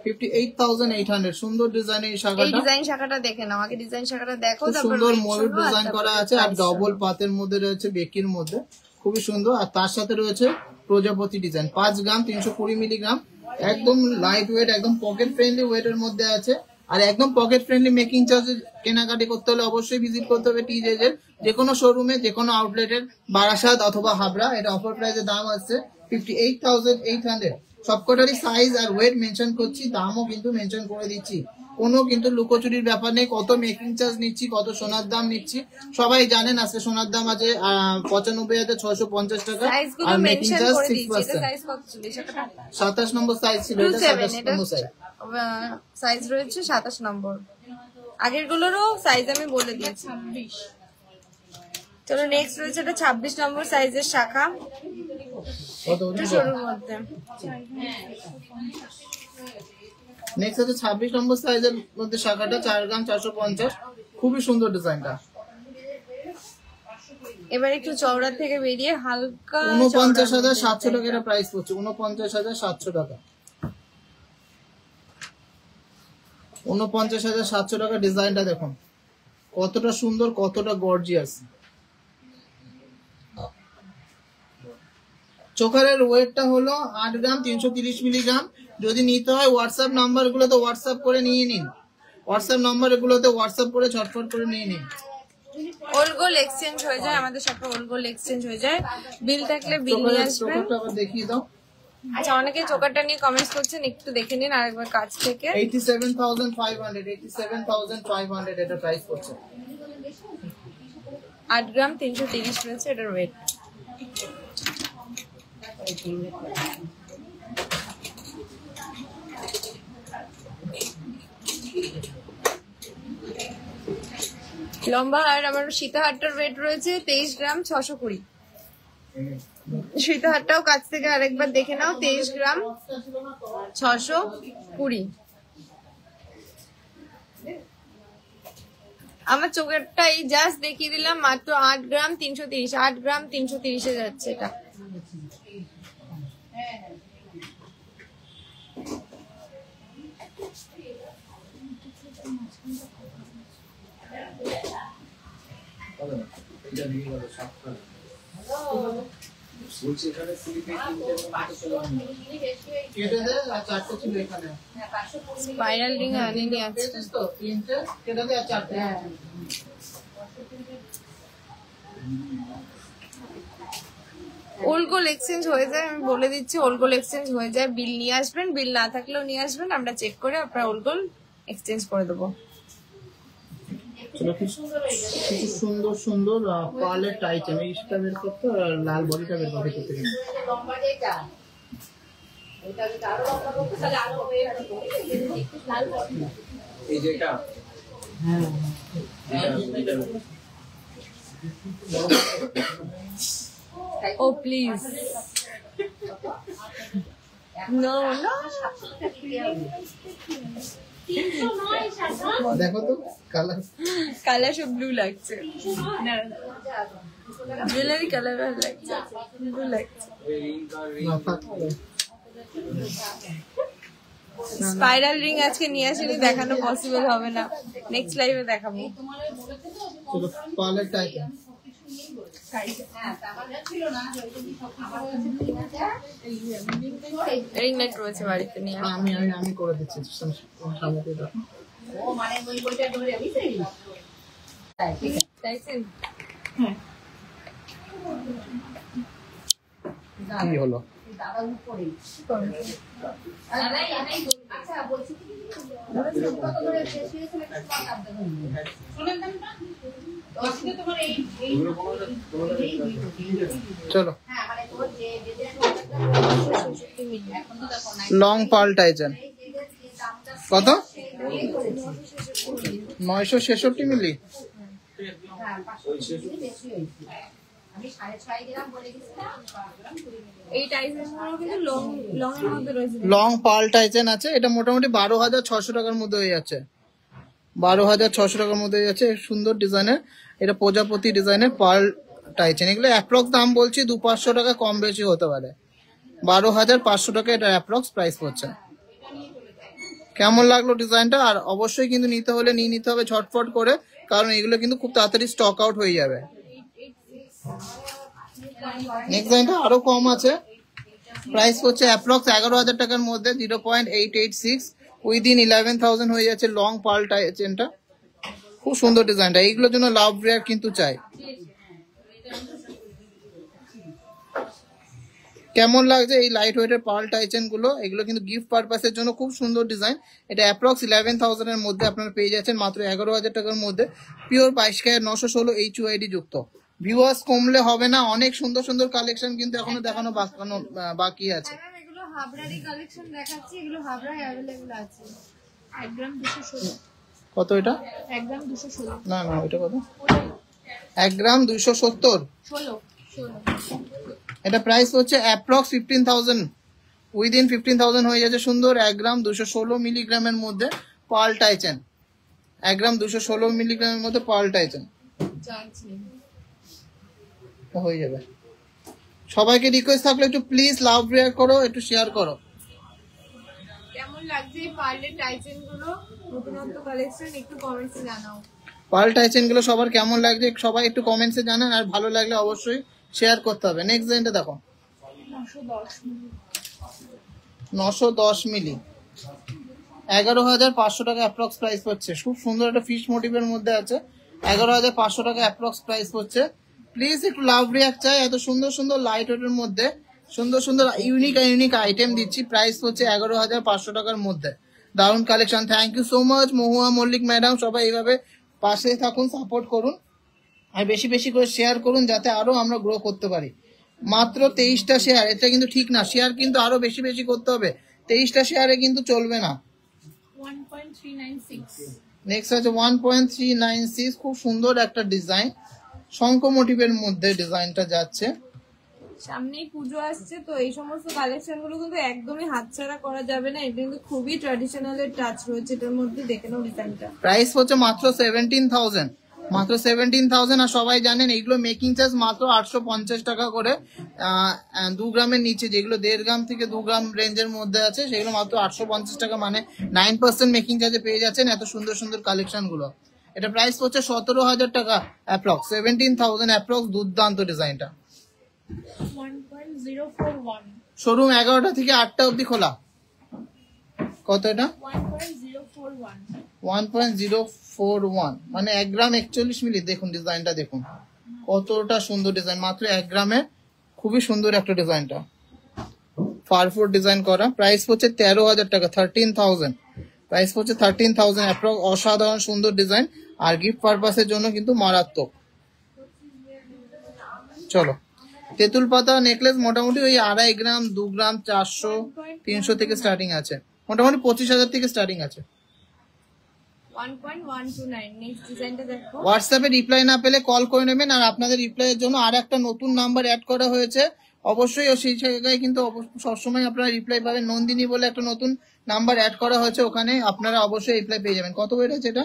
58,800। সুন্দর ডিজাইনের এই এই শাখাটা, ডিজাইন শাখাটা দেখে নাও, আগে ডিজাইন শাখাটা দেখো, খুব তারপর সুন্দর rate ময়ূর শুনবো, আর ডিজাইন তারপর করা আছে, আর price ডবল পাতের মধ্যে রয়েছে, বেকির মধ্যে, খুবই সুন্দর। আর তার সাথে রয়েছে প্রজাপতি ডিজাইন, 5 গ্রাম 320 মিলিগ্রাম। একদম লাইট ওয়েট, একদম পকেট ফ্রেন্ডলি ওয়েটের মধ্যে আছে, আর একদম পকেট ফ্রেন্ডলি। মেকিং চার্জ কেনাকাটি করতে হলে অবশ্যই ভিজিট করতে হবে টিজেজ এর যে কোনো শোরুমে, যে কোনো আউটলেটের, বারাসাত অথবা হাবড়া। এটা অফার প্রাইসের দাম আছে 58,800। সবকটারই সাইজ আর ওয়েট মেনশন করছি, দামও কিন্তু মেনশন করে দিচ্ছি। কোনো কিন্তু লুকোচুরির ব্যাপার নেই। কত মেকিং চার্জ নিচ্ছি, কত সোনার দাম নিচ্ছি সবাই জানেন। আজকে সোনার দাম আছে 95,650 টাকা, সাইজগুলো আর মেকিং মেনশন চার্জ করে দিয়েছি। এটা 6%। সাইজ কত ছিল? 27 নম্বর সাইজ ছিল, এটা 27 নম্বর সাইজ। সাইজ রয়েছে 27 নম্বর। আগের গুলোরও সাইজ আমি বলে দিয়েছি। চলো নেক্সট রয়েছে এটা 26 নম্বর সাইজের শাখা, কত একটু সরুর মধ্যে। নেক্সট আছে 26 নম্বর সাইজের মধ্যে শাখাটা, 4 গ্রাম 450, খুবই সুন্দর ডিজাইনটা। এবার একটু চওড়া থেকে বেরিয়ে হালকা 49,700 টাকা এটা প্রাইস পড়ছে, 49,700 টাকা। 49,700 টাকা। ডিজাইনটা দেখুন কতটা সুন্দর, কতটা গর্জিয়াস। চোকারের ওয়েটটা হলো 8 গ্রাম 330 মিলিগ্রাম। যদি নিতে হয় হোয়াটসঅ্যাপ নাম্বার গুলোতে হোয়াটসঅ্যাপ করে নিয়ে নিন, হোয়াটসঅ্যাপ নাম্বার গুলোতে হোয়াটসঅ্যাপ করে ঝটফট করে নিয়ে নিন। ওল গোল এক্সচেঞ্জ হয়ে যায়, আমাদের সাথে ওল গোল এক্সচেঞ্জ হয়ে যায়। বিল থাকলে বিল নিয়ে আসবেন। চোকারটা আবার দেখিয়ে দাও। আচ্ছা, অনেকে চোকারটা নিয়ে কমেন্টস করছেন, একটু দেখে নিন আরেকবার কাছ থেকে। 87,500 এটা প্রাইস পড়ছে। 8 গ্রাম 330 রয়েছে এটার ওয়েট। লম্বা আর আমার সীতাহারটার ওয়েট রয়েছে 23 গ্রাম 620। সীতাহারটাও কাছ থেকে আরেকবার দেখে নাও, 23 গ্রাম 620। আমার চোখেরটাই জাস্ট দেখিয়ে দিলাম, মাত্র 8 গ্রাম 330, 8 গ্রাম 330 এ যাচ্ছে এটা। বলছি এখানে স্লিপে কেটে দে, আর 4টে ছিল এখানে। স্পাইরাল রিং আনিনি আছে। পেয়েছিস তো? 3টে কেটে দে, আর 4টে। ওল গোল এক্সচেঞ্জ হয়ে যায়, আমি বলে দিচ্ছি ওল গোল এক্সচেঞ্জ হয়ে যায়। বিল নিয়ে আসবেন, বিল না থাকলেও নিয়ে আসবেন, আমরা চেক করে আপনার ওল গোল এক্সচেঞ্জ করে দেবো। কিছু সুন্দর সুন্দর পার্লের টাইটেন, এইটা বের করতে আর লাল বডিটা বের করতে থেকে। এই যেটা ও প্লিজ নো নো, দেখো তো কালার, কালার সব ব্লু লাগছে। জুয়েলারি কালার ভালো লাগছে, ব্লু লাগছে। স্পাইরাল রিং আজকে নিয়ে আসেনি, দেখানো পসিবল হবে না, নেক্সট লাইভে দেখাবো। পার্লের টাইটেন রিং লাইট রয়েছে বাড়িতে নিয়ে। আমি আমি আমি করে দিচ্ছি সামনে দেখো। চাইছেন? কি হলো? চলো লং পার্ল টাইটেন কত? 966 মিলি। লং পার্ল টাইটেন আছে, এটা মোটামুটি 12,600 টাকার মধ্যে হয়ে যাচ্ছে। 12,600 টাকার মধ্যে হয়ে যাচ্ছে। সুন্দর ডিজাইনের, এটা প্রজাপতি ডিজাইনের পার্ল টাইটেন। এগুলো অ্যাপ্রক্স দাম বলছি 200-500 টাকা কম বেশি হতে পারে। 12,500 টাকা এটা অ্যাপ্রক্স প্রাইস পড়ছে। কেমন লাগলো ডিজাইনটা? আর অবশ্যই কিন্তু নিতে হলে নিয়ে নিতে হবে ঝটফট করে, কারণ এগুলো কিন্তু খুব তাড়াতাড়ি স্টক আউট হয়ে যাবে। নেক্সট ডিজাইনটা আরো কম আছে, প্রাইস হচ্ছে অ্যাপ্রক্স 11,000 টাকার মধ্যে, 0.886 উইদিন 11,000 হয়ে যাচ্ছে। লং পার্ল টাইটেনটা খুব সুন্দর ডিজাইনটা, এইগুলোর জন্য লাভ রেয়ার কিন্তু চাই। কেমন লাগছে এই লাইট ওয়েটের পার্ল টাইচেন গুলো? এগুলো কিন্তু গিফট পারপাসের জন্য খুব সুন্দর ডিজাইন। এটা অ্যাপ্রক্স 11,000 এর মধ্যে আপনারা পেয়ে যাচ্ছেন মাত্র 11,000 টাকার মধ্যে। পিওর 22 ক্যারেট 916 HUID যুক্ত। ভিউয়ার্স কমলে হবে না, অনেক সুন্দর সুন্দর কালেকশন কিন্তু এখনো দেখানো বাকি আছে। ম্যাম এগুলো হাবড়ারই কালেকশন দেখাচ্ছি, এগুলো হাবড়ায় অ্যাভেলেবল আছে। 1 গ্রাম 216। কত এটা? 1 গ্রাম 216। না না, এটা কত? 1 গ্রাম 270। 16। এটা প্রাইস হচ্ছে অ্যাপ্রক্স 15,000, উইদিন 15,000 হয়ে যাচ্ছে। সুন্দর 1 গ্রাম 216 মিলিগ্রামের মধ্যে পার্ল টাইচেন। 1 গ্রাম 216 মিলিগ্রামের মধ্যে পার্ল টাইচেন হয়ে যাবে। সবাইকে রিকোয়েস্ট থাকলে একটু প্লিজ লাভ রিয়াক্ট করো, একটু শেয়ার করো। কেমন লাগছে এই পার্লের টাইচেন গুলো, নতুনত্ব কালেকশন, একটু কমেন্টসে জানাও। পার্ল টাইচেন গুলো সবার কেমন লাগছে সবাই একটু কমেন্টসে জানান, আর ভালো লাগলে অবশ্যই শেয়ার করতে হবে। নেক্সট ডিজাইনটা দেখো, 910 মিলি, 11,500 টাকা অ্যাপ্রক্স প্রাইস পড়ছে। খুব সুন্দর একটা ফিশ মোটিভের মধ্যে আছে। 11,500 টাকা অ্যাপ্রক্স প্রাইস পড়ছে। প্লিজ একটু লাভ রিয়াক্ট চাই। এত সুন্দর সুন্দর লাইট ওয়েটের মধ্যে সুন্দর সুন্দর ইউনিক আইটেম দিচ্ছি। প্রাইস হচ্ছে 11,500 টাকার মধ্যে। দারুন collection. Thank you so much Mahua Mallick madam. সবাই এইভাবে পাশে থাকুন, সাপোর্ট করুন, আর বেশি বেশি করে শেয়ার করুন যাতে আরো আমরা গ্রো করতে পারি। মাত্র 23টা শেয়ার, এটা কিন্তু ঠিক না। শেয়ার কিন্তু আরো বেশি বেশি করতে হবে। 23টা শেয়ারে কিন্তু চলবে না। 1.396। নেক্সট আছে 1.396। খুব সুন্দর একটা ডিজাইন, শঙ্খ মোটিভের মধ্যে ডিজাইনটা যাচ্ছে। সামনেই পুজো আসছে, তো এই সমস্ত কালেকশন গুলো কিন্তু একদমই হাতছাড়া করা যাবে না। এটা কিন্তু খুবই ট্র্যাডিশনাল এর টাচ রয়েছে এটার মধ্যে। দেখে নাও ডিজাইনটা। প্রাইস হচ্ছে মাত্র 17,000, মাত্র 17,000। আর সবাই জানেন এইগুলো মেকিং চার্জ মাত্র 850 টাকা করে। 2 গ্রামের নিচে, যেগুলো 1.5 গ্রাম থেকে 2 গ্রাম রেঞ্জের মধ্যে আছে, সেগুলো মাত্র 850 টাকা, মানে 9% মেকিং চার্জে পেয়ে যাচ্ছেন এত সুন্দর সুন্দর কালেকশন গুলো। এটা প্রাইস হচ্ছে 17,000 টাকা অ্যাপ্রক্স, 17,000 অ্যাপ্রক্স। দুর্দান্ত ডিজাইনটা। 1.041। শোরুম 11টা থেকে 8টা অবধি খোলা। কত এটা? 1.041। 1.041, মানে 1 গ্রাম 41 মিলি। দেখুন ডিজাইনটা, দেখুন কতটা সুন্দর ডিজাইন। মাত্র 1 গ্রামে খুবই সুন্দর একটা ডিজাইনটা, ফারফোর ডিজাইন করা। প্রাইস হচ্ছে 13,000 টাকা, 13,000 প্রাইস হচ্ছে 13,000 অ্যাপ্রক্স। অসাধারণ সুন্দর ডিজাইন, আর গিফট পারপাসের জন্য কিন্তু মারাত্মক। চলো, তেঁতুল পাতা নেকলেস মোটামুটি ওই 2.5 গ্রাম 2 গ্রাম 400 300 থেকে স্টার্টিং আছে, মোটামুটি 25,000 থেকে স্টার্টিং আছে। 1.129। নেক্সট ডিজাইনটা দেখো। হোয়াটসঅ্যাপে রিপ্লাই না পেলে কল করে নেবেন। আর আপনাদের রিপ্লাইয়ের জন্য আর একটা নতুন নাম্বার অ্যাড করা হয়েছে, অবশ্যই সেই জায়গায় কিন্তু সবসময় আপনারা রিপ্লাই পাবেন। নন্দিনী বলে একটা নতুন নাম্বার অ্যাড করা হয়েছে, ওখানে আপনারা অবশ্যই রিপ্লাই পেয়ে যাবেন। কত ওয়েট আছে এটা?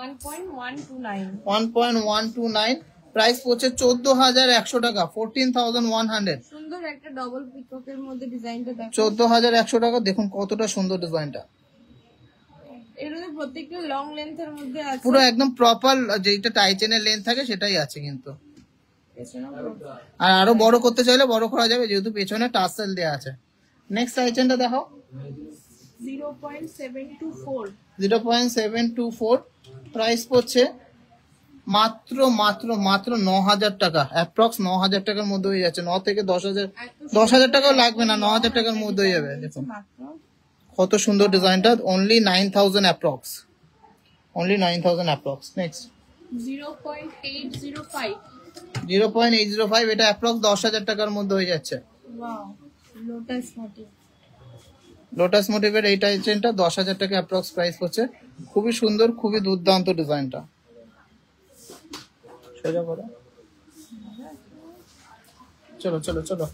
1.129। 1.129। প্রাইস পড়ছে 14,100 টাকা, 14,100। সুন্দর একটা ডবল পিককের মধ্যে ডিজাইনটা দেখো। 14,100 টাকা। দেখুন কতটা সুন্দর ডিজাইনটা। এগুলো প্রত্যেকটা লং লেন্থের মধ্যে আছে, পুরো একদম প্রপার যেটা টাইচেনের লেন্থ থাকে সেটাই আছে কিন্তু। আর আরো বড় করতে চাইলে বড় করা যাবে, যেহেতু পেছনে টাসেল দেওয়া আছে। নেক্সট আইটেমটা দেখো, 0.724। 0.724। প্রাইস পড়ছে মাত্র মাত্র মাত্র 9,000 টাকা অ্যাপ্রক্স। 9,000 টাকার মধ্যে হয়ে যাচ্ছে। 9 থেকে 10,000, 10,000 টাকাও লাগবে না, 9,000 টাকার মধ্যে হয়ে যাবে। দেখুন কত সুন্দর ডিজাইনটা। Only 9,000 approx, only 9,000 approx. Next 0.805। 0.805। এটা অ্যাপ্রক্স 10,000 টাকার মধ্যে হয়ে যাচ্ছে। Wow, lotus motif. লোটাস মোটিভের এই টাইচেনটা 10,000 টাকা অ্যাপ্রক্স প্রাইস হচ্ছে। খুবই সুন্দর, খুবই দুর্দান্ত ডিজাইনটা। সোজা করো, চলো চলো চলো।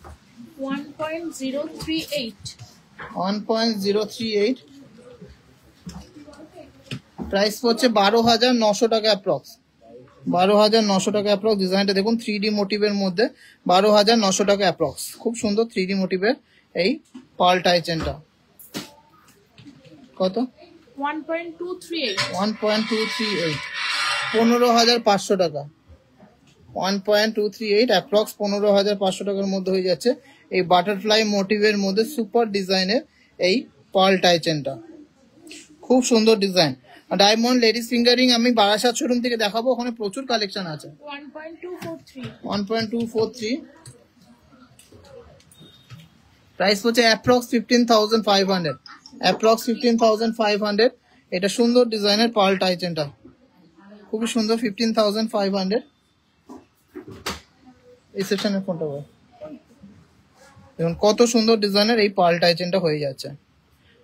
1.038। 1.038। প্রাইস হচ্ছে 12,900 টাকা অ্যাপ্রক্স, 12,900 টাকা অ্যাপ্রক্স। ডিজাইনটা দেখুন 3D মোটিভের মধ্যে, 12,900 টাকা অ্যাপ্রক্স। খুব সুন্দর 3D মোটিভের এই পার্ল টাইচেনটা। কত? 1.238। 1.238, 15,500 টাকা। 1.238 অ্যাপ্রক্স 15,500 টাকার মধ্যে হয়ে যাচ্ছে। এই বাটারফ্লাই মোটিভের মধ্যে সুপার ডিজাইনের এই পার্ল টাইচেনটা, খুব সুন্দর ডিজাইন। ডায়মন্ড লেডিস ফিঙ্গারিং আমি বারাসাত শোরুম থেকে দেখাবো, ওখানে প্রচুর কালেকশন আছে। 1.243। 1.243। প্রাইস হচ্ছে অ্যাপ্রক্স 15,500, অ্যাপ্রক্স 15,500। এটা সুন্দর ডিজাইনের পার্ল টাইটেনটা, খুবই সুন্দর। 15,500। এই সেকশনের ফোনটা দেখুন কত সুন্দর ডিজাইনের এই পার্ল টাইটেনটা হয়ে যাচ্ছে।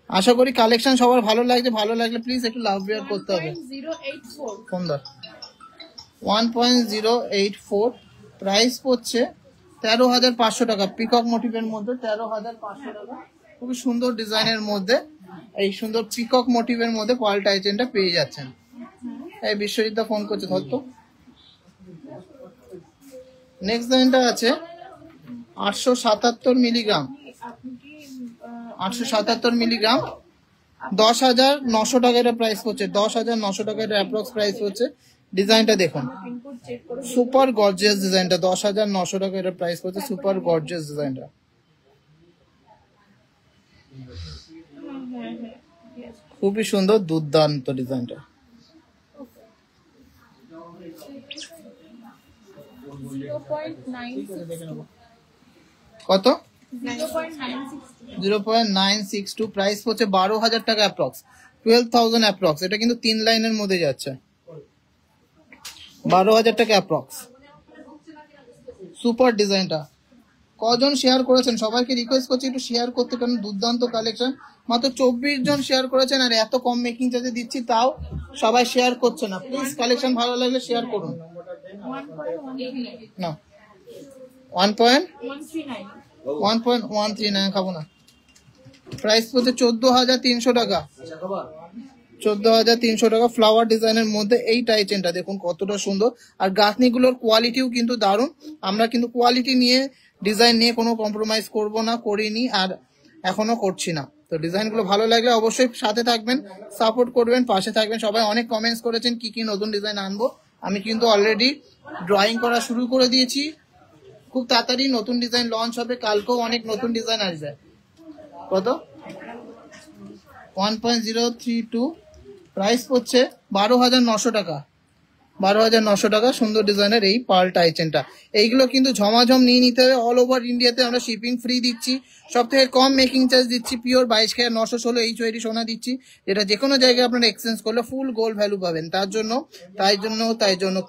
আশা করি কালেকশন সবার ভালো লাগছে। ভালো লাগলে প্লিজ একটু লাভ বিয়ার করতে হবে। 1.084 সুন্দর 1.084। প্রাইস পড়ছে 13,500 টাকা। পিকক মোটিভের মধ্যে 13,500 টাকা। খুবই সুন্দর ডিজাইনের মধ্যে এই সুন্দর পিকক মোটিভের মধ্যে পার্ল টাইটেনটা পেয়ে যাচ্ছেন। এই বিশ্বজিৎ ফোন করছে, ধরতো। নেক্সট ডিজাইনটা আছে 877 মিলিগ্রাম, 877 মিলিগ্রাম, 10,900 টাকা এটা প্রাইস হচ্ছে। 10,900 টাকা এটা অ্যাপ্রক্স প্রাইস হচ্ছে। ডিজাইনটা দেখুন, সুপার গর্জিয়াস ডিজাইনটা। 10,900 টাকা এটা প্রাইস হচ্ছে, সুপার গর্জিয়াস ডিজাইনটা। খুবই সুন্দর, দুর্দান্ত ডিজাইনটা। কত? 0.962। প্রাইস হচ্ছে 12,000 টাকা অ্যাপ্রক্স, 12,000 অ্যাপ্রক্স। এটা কিন্তু 3 লাইনের মধ্যে যাচ্ছে। 12,000 টাকা অ্যাপ্রক্স। সুপার ডিজাইনটা। কজন শেয়ার করেছেন সবাইকে রিকোয়েস্ট করছি একটু শেয়ার করতে, কারণ দুর্দান্ত কালেকশন। মাত্র 24 জন শেয়ার করেছেন আর এত কম মেকিং চার্জে দিচ্ছি, তাও সবাই শেয়ার করছে না। প্লিজ কালেকশন ভালো লাগলে শেয়ার করুন। না 1.139 খাবো না। প্রাইস পড়ছে 14,300 টাকা, 14,300 টাকা। ফ্লাওয়ার ডিজাইনের মধ্যে এই টাইটেনটা দেখুন কতটা সুন্দর। আর গাঁথনিগুলোর কোয়ালিটিও কিন্তু দারুণ। আমরা কিন্তু কোয়ালিটি নিয়ে, ডিজাইন নিয়ে কোনো কম্প্রোমাইজ করব না, করিনি আর এখনো করছি না। তো ডিজাইনগুলো ভালো লাগলে অবশ্যই সাথে থাকবেন, সাপোর্ট করবেন, পাশে থাকবেন। সবাই অনেক কমেন্টস করেছেন কি কি নতুন ডিজাইন আনবো। আমি কিন্তু অলরেডি ড্রয়িং করা শুরু করে দিয়েছি। খুব তাড়াতাড়ি নতুন ডিজাইন লঞ্চ হবে। কালকেও অনেক নতুন ডিজাইন আসবে। কত? 1.032। প্রাইস পড়ছে 12,900 টাকা, 12,900 টাকা। সুন্দর ডিজাইনের এই পার্ল টাইটেনটা। এইগুলো কিন্তু ঝমাঝম নিয়ে নিতে হবে। অল ওভার ইন্ডিয়াতে আমরা শিপিং ফ্রি দিচ্ছি, সব থেকে কম মেকিং চার্জ দিচ্ছি। পিওর 22,916 HYD সোনা দিচ্ছি, যেটা যে কোনো জায়গায় আপনারা এক্সচেঞ্জ করলে ফুল গোল্ড ভ্যালু পাবেন। তাই জন্য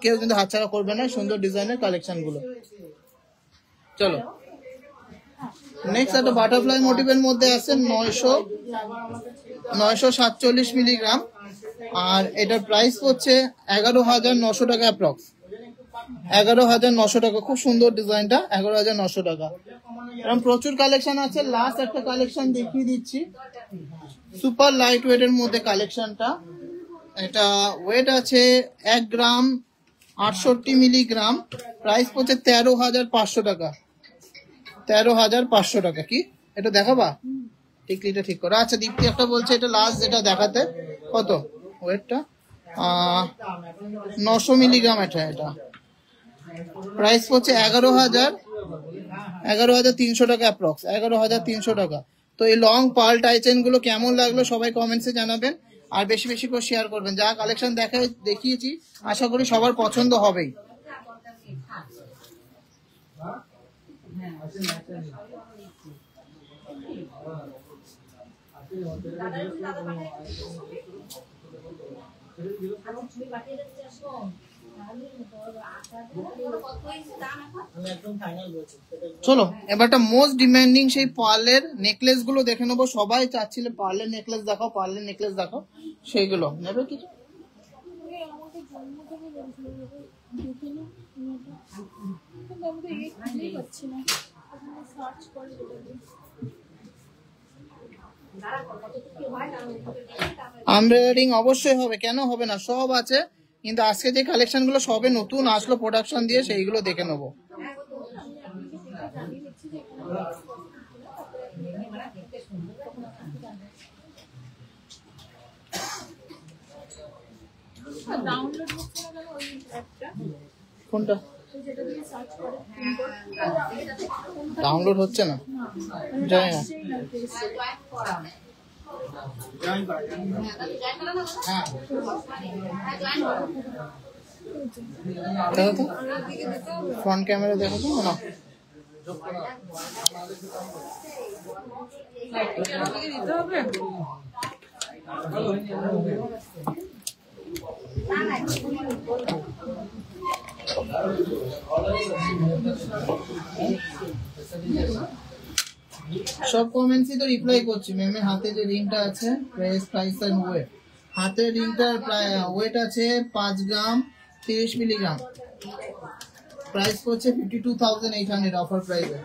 কেউ কিন্তু হাতছাড়া করবে না সুন্দর ডিজাইনের কালেকশন গুলো। চলো নেক্সট একটা বাটারফ্লাই মোটিভের মধ্যে আছে 947 মিলিগ্রাম। আর এটার প্রাইস হচ্ছে 11,900 টাকা অ্যাপ্রক্স, 11,900 টাকা। খুব সুন্দর ডিজাইনটা, 11,900 টাকা। এরকম প্রচুর কালেকশন আছে। লাস্ট একটা কালেকশন দেখিয়ে দিচ্ছি, সুপার লাইট ওয়েট এর মধ্যে কালেকশনটা। এটা ওয়েট আছে 1 গ্রাম 68 মিলিগ্রাম। প্রাইস হচ্ছে 13,500 টাকা, 13,500 টাকা। কি এটা দেখাবা? টিকলিটা ঠিক করো। আচ্ছা দীপ্তি একটা বলছে এটা লাস্ট যেটা দেখাতে। কত ওয়েটটা? 900 মিলিগ্রাম। এটা প্রাইস হচ্ছে 11,300 টাকা অ্যাপ্রক্স, 11,300 টাকা। তো এই লং পার্ল টাইটেন গুলো কেমন লাগলো সবাই কমেন্টসে জানাবেন, আর বেশি বেশি করে শেয়ার করবেন। যা কালেকশন দেখিয়েছি আশা করি সবার পছন্দ হবেই। চলো এবারটা মোস্ট ডিমান্ডিং সেই পার্লের নেকলেস গুলো দেখে নেবো। সবাই চাচ্ছিল পার্লের নেকলেস দেখাও, পার্লের নেকলেস দেখাও। সেইগুলো নেবে কিছু? এমব্রয়ডারিং অবশ্যই হবে, কেন হবে না, সব আছে। কিন্তু আজকে যে কালেকশন গুলো সবে নতুন আসলো প্রোডাকশন দিয়ে, সেইগুলো দেখে নেবো। কোনটা ডাউনলোড হচ্ছে না? জানি না। দেখো তো ফ্রন্ট ক্যামেরা, দেখো তো না দিতে হবে। সব কমেন্টসই তো রিপ্লাই করছি। ম্যামের হাতে যে রিংটা আছে প্রাইস এন্ড ওয়েট, হাতের রিংটার ওয়েট আছে 5 গ্রাম 30 মিলিগ্রাম, প্রাইস করছে 52,800 অফার প্রাইসে।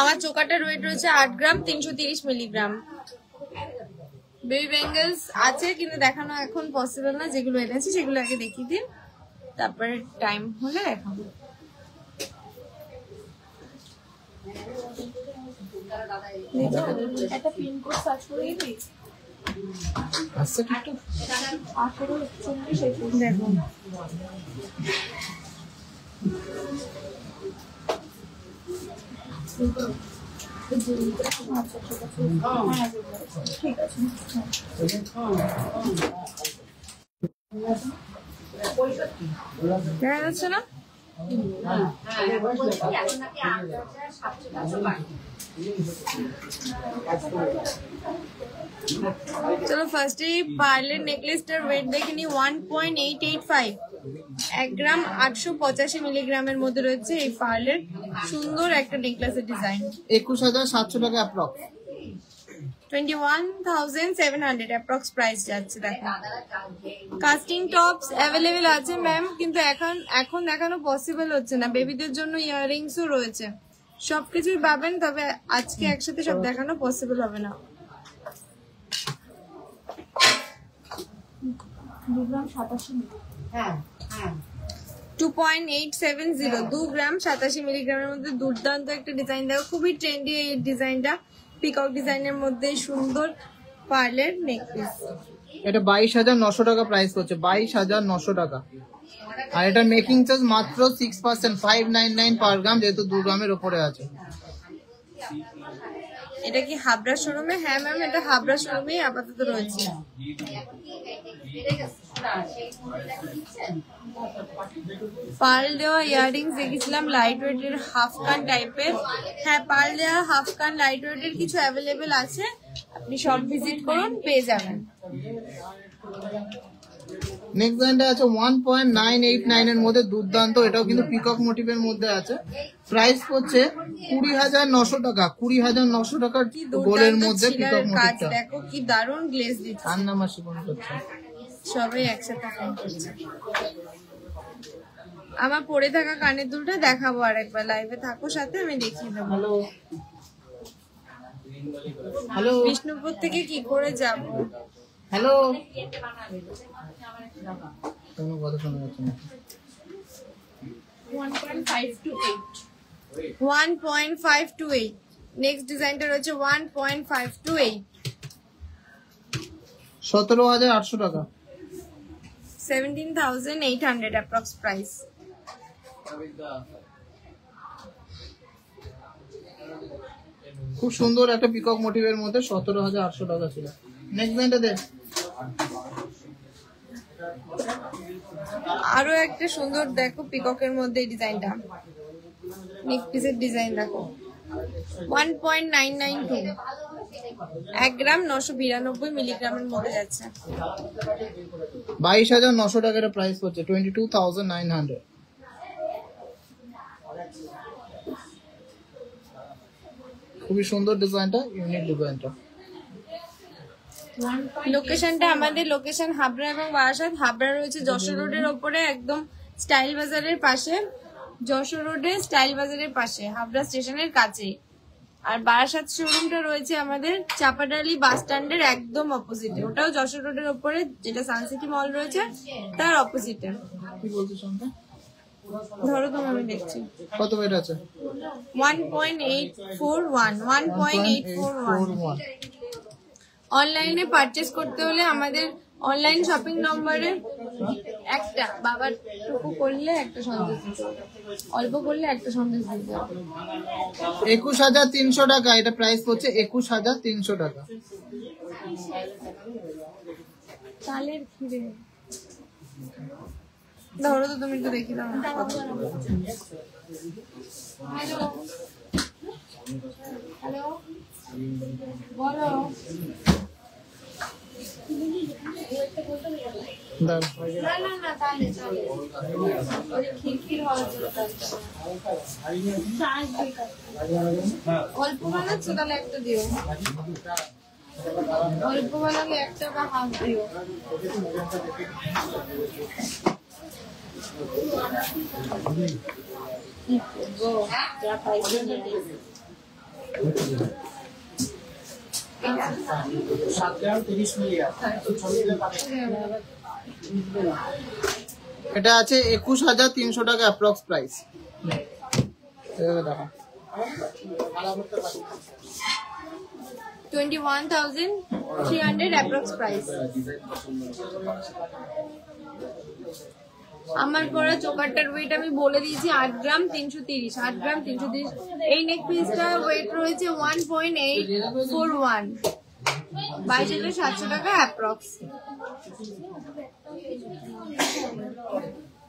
আমার চোকাটার ওয়েট রয়েছে 8 গ্রাম 330 মিলিগ্রাম। বেবি ব্যাঙ্গেলস আছে কিন্তু দেখানো এখন পসিবল না, যেগুলো এনেছি সেগুলো আগে দেখিয়ে দিন, তারপরে টাইম হলে দেখাবো। একটা পিনকোড সার্চ করে দিবি আচ্ছা ঠিক 1841 দেখো ঠিক আছে। দেখা যাচ্ছে না? চলো ফার্স্টে পার্লের নেকলেসটার ওয়েট দেখে নি 1.885, 1 গ্রাম 885 মিলিগ্রামের মধ্যে রয়েছে এই পার্লের সুন্দর একটা নেকলেসের ডিজাইন। 21,700 টাকা অ্যাপ্রক্স। 21,700 অ্যাপ্রক্স প্রাইস যাচ্ছে। দেখো কাস্টিং টপস অ্যাভেলেবেল আছে ম্যাম, কিন্তু এখন দেখানো পসিবল হচ্ছে না। বেবিদের জন্য ইয়াররিংসও রয়েছে, সবকিছুই পাবেন, তবে আজকে একসাথে সব দেখানো পসিবল হবে না। 2.870, 2 গ্রাম 87 মিলিগ্রামের মধ্যে দুর্দান্ত একটা ডিজাইন। দেখো খুবই ট্রেন্ডি এই ডিজাইনটা, পিকক ডিজাইনের মধ্যে সুন্দর পার্লের নেকলেস। এটা 22,900 টাকা প্রাইস করছে, 22,900 টাকা। আর এটা মেকিং চার্জ মাত্র 6%, 599 পার গ্রাম, যেহেতু 2 গ্রামের উপরে আছে। এটা কি হাবড়া শোরুমে? হ্যাঁ ম্যাম, এটা হাবড়া শোরুমেই আপাতত রয়েছে। পার্ল দেওয়া ইয়াররিংস দেখেছিলাম লাইট ওয়েটের হাফ কান টাইপের। হ্যাঁ, পার্ল দেওয়া হাফ কান লাইট ওয়েটের কিছু অ্যাভেলেবেল আছে, আপনি সব ভিজিট করুন, পেয়ে যাবেন। নেক্সট ডিজাইনটা আছে 1.989 এর মধ্যে দুর্দান্ত, এটাও কিন্তু পিকক মোটিভের মধ্যে আছে। প্রাইস পড়ছে 20,900 টাকা, 20,900 টাকার কি গোলের দুর্দান্ত মধ্যে পিকক ছিলার কাজ, মোটিভটা। দেখো কি দারুণ গ্লেজ দিচ্ছে। আর নামাসি কোন করছে, সবাই একসাথে ফোন করছে। আমার পরে থাকা কানের দুলটা দেখাবো আরেকবার, লাইভে থাকো সাথে, আমি দেখিয়ে দেবো। হ্যালো হ্যালো বিষ্ণুপুর থেকে কি করে যাব? হ্যালো, কোনো কথা শোনা যাচ্ছে না। 1.528, নেক্সট ডিজাইনটা রয়েছে 1.528, 17,800 টাকা। 17,800 অ্যাপ্রক্স প্রাইস। খুব সুন্দর একটা পিকক মোটিভের মধ্যে 17,800 টাকা ছিল। নেক্সট ডিজাইনটা দে। আরো একটা সুন্দর দেখো পিককের মধ্যে এই ডিজাইনটা, নেক পিসের ডিজাইন দেখো। 1.992, 1 গ্রাম 992 মিলিগ্রামের মধ্যে যাচ্ছে। 22,900 টাকার প্রাইস হচ্ছে 22,900। খুবই সুন্দর ডিজাইনটা, ইউনিক ডিজাইনটা। লোকেশনটা আমাদের লোকেশন হাবড়া এবং বারাসাত। হাবড়া রয়েছে যশোর রোডের ওপরে, একদম স্টাইল বাজারের পাশে, যশোর রোডে স্টাইল বাজারের পাশে, হাবড়া স্টেশনের কাছে। আর বারাসাত শোরুমটা রয়েছে আমাদের চাপাডালি বাস স্ট্যান্ডের একদম অপোজিটে, ওটাও যশোর রোডের ওপরে, যেটা সানসিটি মল রয়েছে তার অপোজিটে। কি বলছিস শুনতে? ধরো তো আমি দেখছি। কত ওয়েট আছে? 1.841, 1.841। অনলাইনে পারচেস করতে হলে আমাদের অনলাইন শপিং নম্বরে একটা বাবার টুকু করলে একটা সন্দেশ দিতে হবে, অল্প করলে একটা সন্দেশ দিতে হবে। 21,300 টাকা, এটা প্রাইস হচ্ছে 21,300 টাকা। চালের ক্ষীরে ধরো তো তুমি একটু দেখি দাও। হ্যালো হ্যালো বলো। না না না তাহলে চলে ওই খিরখির হওয়ার জন্য অল্প বানাচ্ছো তাহলে একটা দিও, অল্প বানালে একটা বা হাফ দিও। এটা আছে 21,300 টাকা অ্যাপ্রক্স প্রাইস। 21,300 approx price. আমার পরা চোকারটার ওয়েট আমি বলে দিয়েছি 8 গ্রাম 330, 8 গ্রাম 330। এই নেক পিসটার ওয়েট রয়েছে 1.841, 22,700 টাকা অ্যাপ্রক্স।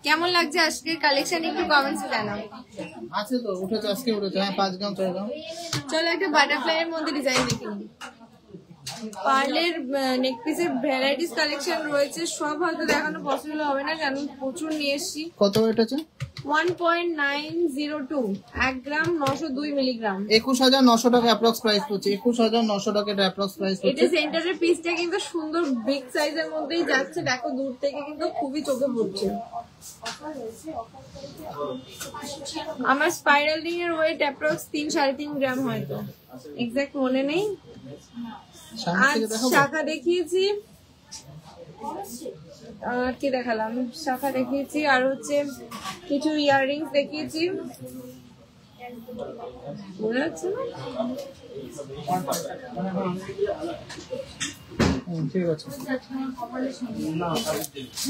কেমন লাগছে আজকের কালেকশন একটু কমেন্টসে জানাও। আছে তো উঠেছে, আজকে উঠেছে। হ্যাঁ 5 গ্রাম 6 গ্রাম। চলো একটা বাটারফ্লাই এর মধ্যে ডিজাইন দেখে নিই। পার্লের নেক পিসের ভ্যারাইটিস কালেকশন রয়েছে, সব হয়তো দেখানো পসিবল হবে না কারণ প্রচুর নিয়ে এসেছি। কত ওয়েট আছে? 1.902, 1 গ্রাম 902 মিলিগ্রাম। 21,900 টাকা অ্যাপ্রক্স প্রাইস পড়ছে। 21,900 টাকা এটা অ্যাপ্রক্স প্রাইস এটা পড়ছে। সেন্টারের পিসটা কিন্তু সুন্দর বিগ সাইজের মধ্যেই যাচ্ছে, দেখো দূর থেকে কিন্তু খুবই চোখে পড়ছে। আমার স্পাইরাল রিং এর ওয়েট অ্যাপ্রক্স 3-3.5 গ্রাম হয়তো, এক্সাক্ট মনে নেই। আজ শাখা দেখিয়েছি, আর কি দেখালাম, শাখা দেখিয়েছি আর হচ্ছে কিছু ইয়াররিংস দেখিয়েছি, মনে হচ্ছে না? ঠিক আছে।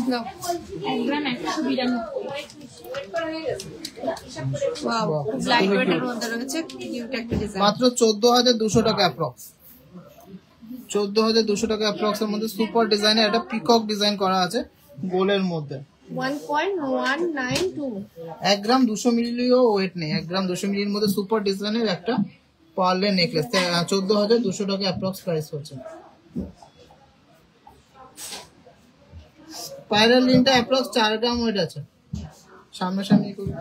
নাও। Wow, লাইট ওয়েটের মধ্যে রয়েছে, কিউট একটা ডিজাইন। মাত্র 14,200 টাকা অ্যাপ্রক্স। 14,200 টাকা অ্যাপ্রক্স এর মধ্যে সুপার ডিজাইনের একটা পিকক ডিজাইন করা আছে গোলের মধ্যে। 1.192, 1 গ্রাম 200 মিলিও ওয়েট নেই। 1 গ্রাম 200 মিলির মধ্যে সুপার ডিজাইনের একটা পার্লের নেকলেস। 14,200 টাকা অ্যাপ্রক্স প্রাইস হচ্ছে। স্পাইরাল রিংটা অ্যাপ্রক্স 4 গ্রাম ওয়েট আছে। সামনাসামনি করি।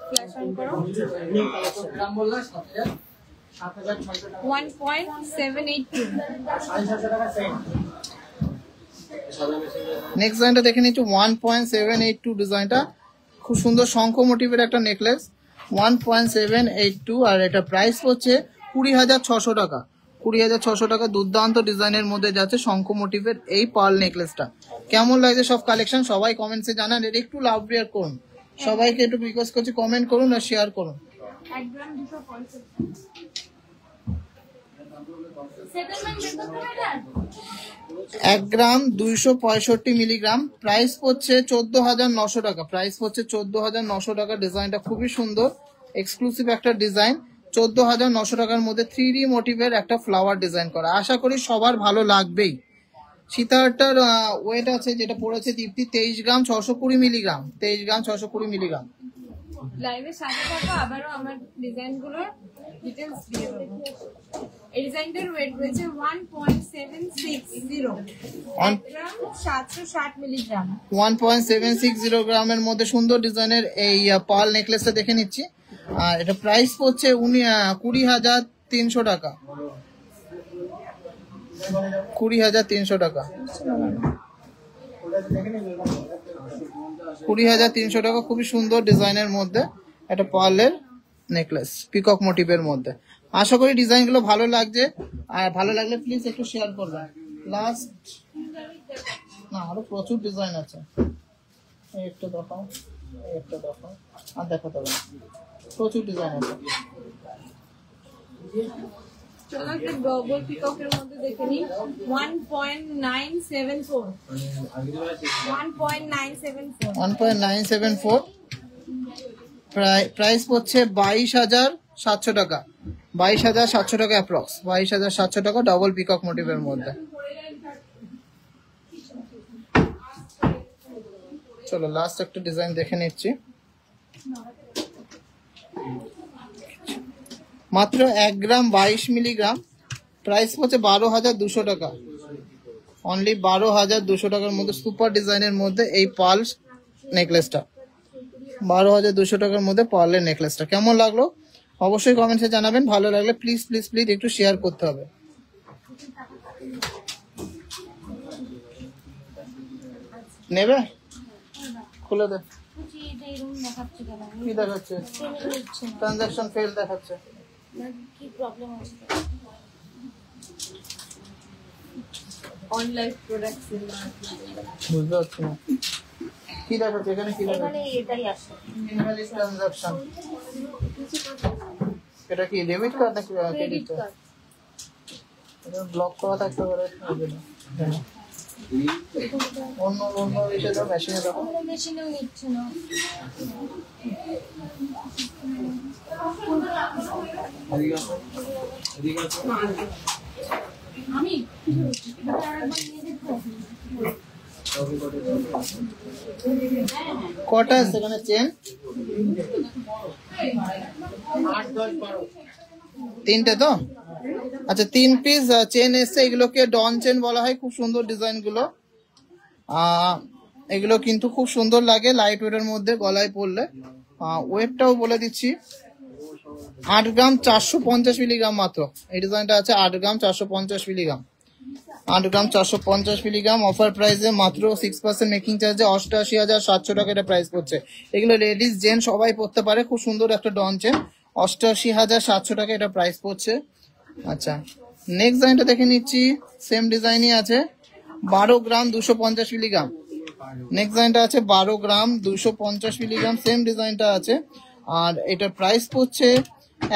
ফ্ল্যাশ অন করো। 1.782, নেক্সট ডিজাইনটা দেখে নিচ্ছি। 1.782 ডিজাইনটা খুব সুন্দর শঙ্খ মোটিভের একটা নেকলেস। 1.782 আর এটা প্রাইস হচ্ছে 20,600 টাকা। 20,600 টাকা দুর্দান্ত ডিজাইনের মধ্যে যাচ্ছে শঙ্খ মোটিভের এই পার্ল নেকলেসটা। কেমন লাগছে সব কালেকশন সবাই কমেন্টসে জানান। এটা একটু লাভ শেয়ার করুন, সবাইকে একটু রিকোয়েস্ট করছি কমেন্ট করুন আর শেয়ার করুন। 1 গ্রাম 265। 1 গ্রাম 265 মিলিগ্রাম। প্রাইস পড়ছে 14,900 টাকা। প্রাইস পড়ছে 14,900 টাকা। ডিজাইনটা খুবই সুন্দর, এক্সক্লুসিভ একটা ডিজাইন। 14,900 টাকার মধ্যে 3D মোটিভের একটা ফ্লাওয়ার ডিজাইন করা। আশা করি সবার ভালো লাগবেই। সীতাহারটার ওয়েট আছে যেটা পড়েছে দীপ্তি 23 গ্রাম 620 মিলিগ্রাম। 23 গ্রাম 620 মিলিগ্রাম। লাইভের সাথে থাকো, আবারও আমার ডিজাইনগুলোর ডিটেইলস দিয়ে দেবো। এই ডিজাইনটার ওয়েট রয়েছে 1.760, 1 গ্রাম 760 মিলিগ্রাম। 1.760 গ্রামের মধ্যে সুন্দর ডিজাইনের এই পার্ল নেকলেসটা দেখে নিচ্ছি। আর এটা প্রাইস পড়ছে 20,300 টাকা। 20,300 টাকা। 20,300 টাকা। খুবই সুন্দর ডিজাইনের মধ্যে একটা পার্লের নেকলেস পিকক মোটিভের মধ্যে। আশা করি ডিজাইনগুলো ভালো লাগছে, আর ভালো লাগলে প্লিজ একটু শেয়ার করবেন। লাস্ট না, আরো প্রচুর ডিজাইন আছে। এই একটা দেখাও, এই একটা দেখাও, আর দেখাতে হবে না, প্রচুর ডিজাইন আছে। চলো একটা ডবল পিককের মধ্যে দেখে নিই। 1.974, 1.974। প্রাইস পড়ছে 22,700 টাকা, 22,700 টাকা অ্যাপ্রক্স, 22,700 টাকা ডবল পিকক মোটিভের মধ্যে। চলো লাস্ট একটা ডিজাইন দেখে নিচ্ছি। মাত্র 1 গ্রাম 22 মিলিগ্রাম, প্রাইস পড়ছে 12,200 টাকা, অনলি 12,200 টাকার মধ্যে সুপার ডিজাইনের মধ্যে এই পার্ল নেকলেসটা, 12,200 টাকার মধ্যে পার্লের নেকলেসটা কেমন লাগলো অবশ্যই কমেন্টসে জানাবেন। ভালো লাগলে প্লিজ প্লিজ প্লিজ একটু শেয়ার করতে হবে। নেবে খুলে দে, কি দেখাচ্ছে? ট্রানজাকশন ফেল দেখাচ্ছে, কি প্রবলেম আছে? অনলাইন প্রোডাক্টস বুঝতে পারছি না কি দেখাচ্ছে এখানে, কি দেখাচ্ছে? এটাই আসে ইনভ্যালিড ট্রানজাকশন। এটা কি ডেবিট কার্ড নাকি ক্রেডিট কার্ড? এটা ব্লক করা থাকতে পারে, অন্য অন্য এসে তো মেশিনে দেখো, মেশিনেও নিচ্ছে না। আমি কটা আছে এখানে চেন? 3টে তো, আচ্ছা 3 পিস চেন এসছে, এগুলোকে ডন চেন বলা হয়। খুব সুন্দর ডিজাইন গুলো, এগুলো কিন্তু খুব সুন্দর লাগে লাইট ওয়েটের মধ্যে গলায় পরলে। ওয়েটটাও বলে দিচ্ছি, 8 গ্রাম 450 মিলিগ্রাম মাত্র। এই ডিজাইনটা আছে 8 গ্রাম 450 মিলিগ্রাম, 8 গ্রাম 450 মিলিগ্রাম। অফার প্রাইসে মাত্র 6% মেকিং চার্জে 88,700 টাকা এটা প্রাইস পড়ছে। এগুলো লেডিস জেন সবাই পড়তে পারে, খুব সুন্দর একটা ডন চেন, 88,700 টাকা এটা প্রাইস পড়ছে। আচ্ছা নেক্সট ডিজাইনটা দেখে নিচ্ছি, সেম ডিজাইনই আছে, 12 গ্রাম 250 মিলিগ্রাম। নেক্সট ডিজাইনটা আছে 12 গ্রাম 250 মিলিগ্রাম, সেম ডিজাইনটা আছে। আর এটার প্রাইস পড়ছে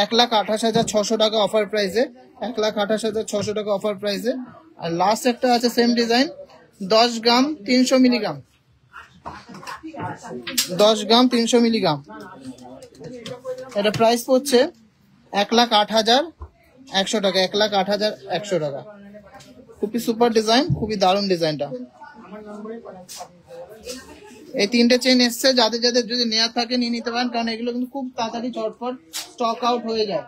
1,28,600 টাকা অফার প্রাইসে, 1,28,600 টাকা অফার প্রাইসে। আর লাস্ট একটা আছে সেম ডিজাইন, 10 গ্রাম 300 মিলিগ্রাম, 10 গ্রাম 300 মিলিগ্রাম। এটা প্রাইস পড়ছে 1,08,100 টাকা, 1,08,100 টাকা। খুবই সুপার ডিজাইন, খুবই দারুণ ডিজাইনটা। এই 3টে চেন এসছে, যাদের যাদের যদি নেওয়ার থাকে নিয়ে নিতে পারেন, কারণ এগুলো কিন্তু খুব তাড়াতাড়ি চটপট স্টক আউট হয়ে যায়।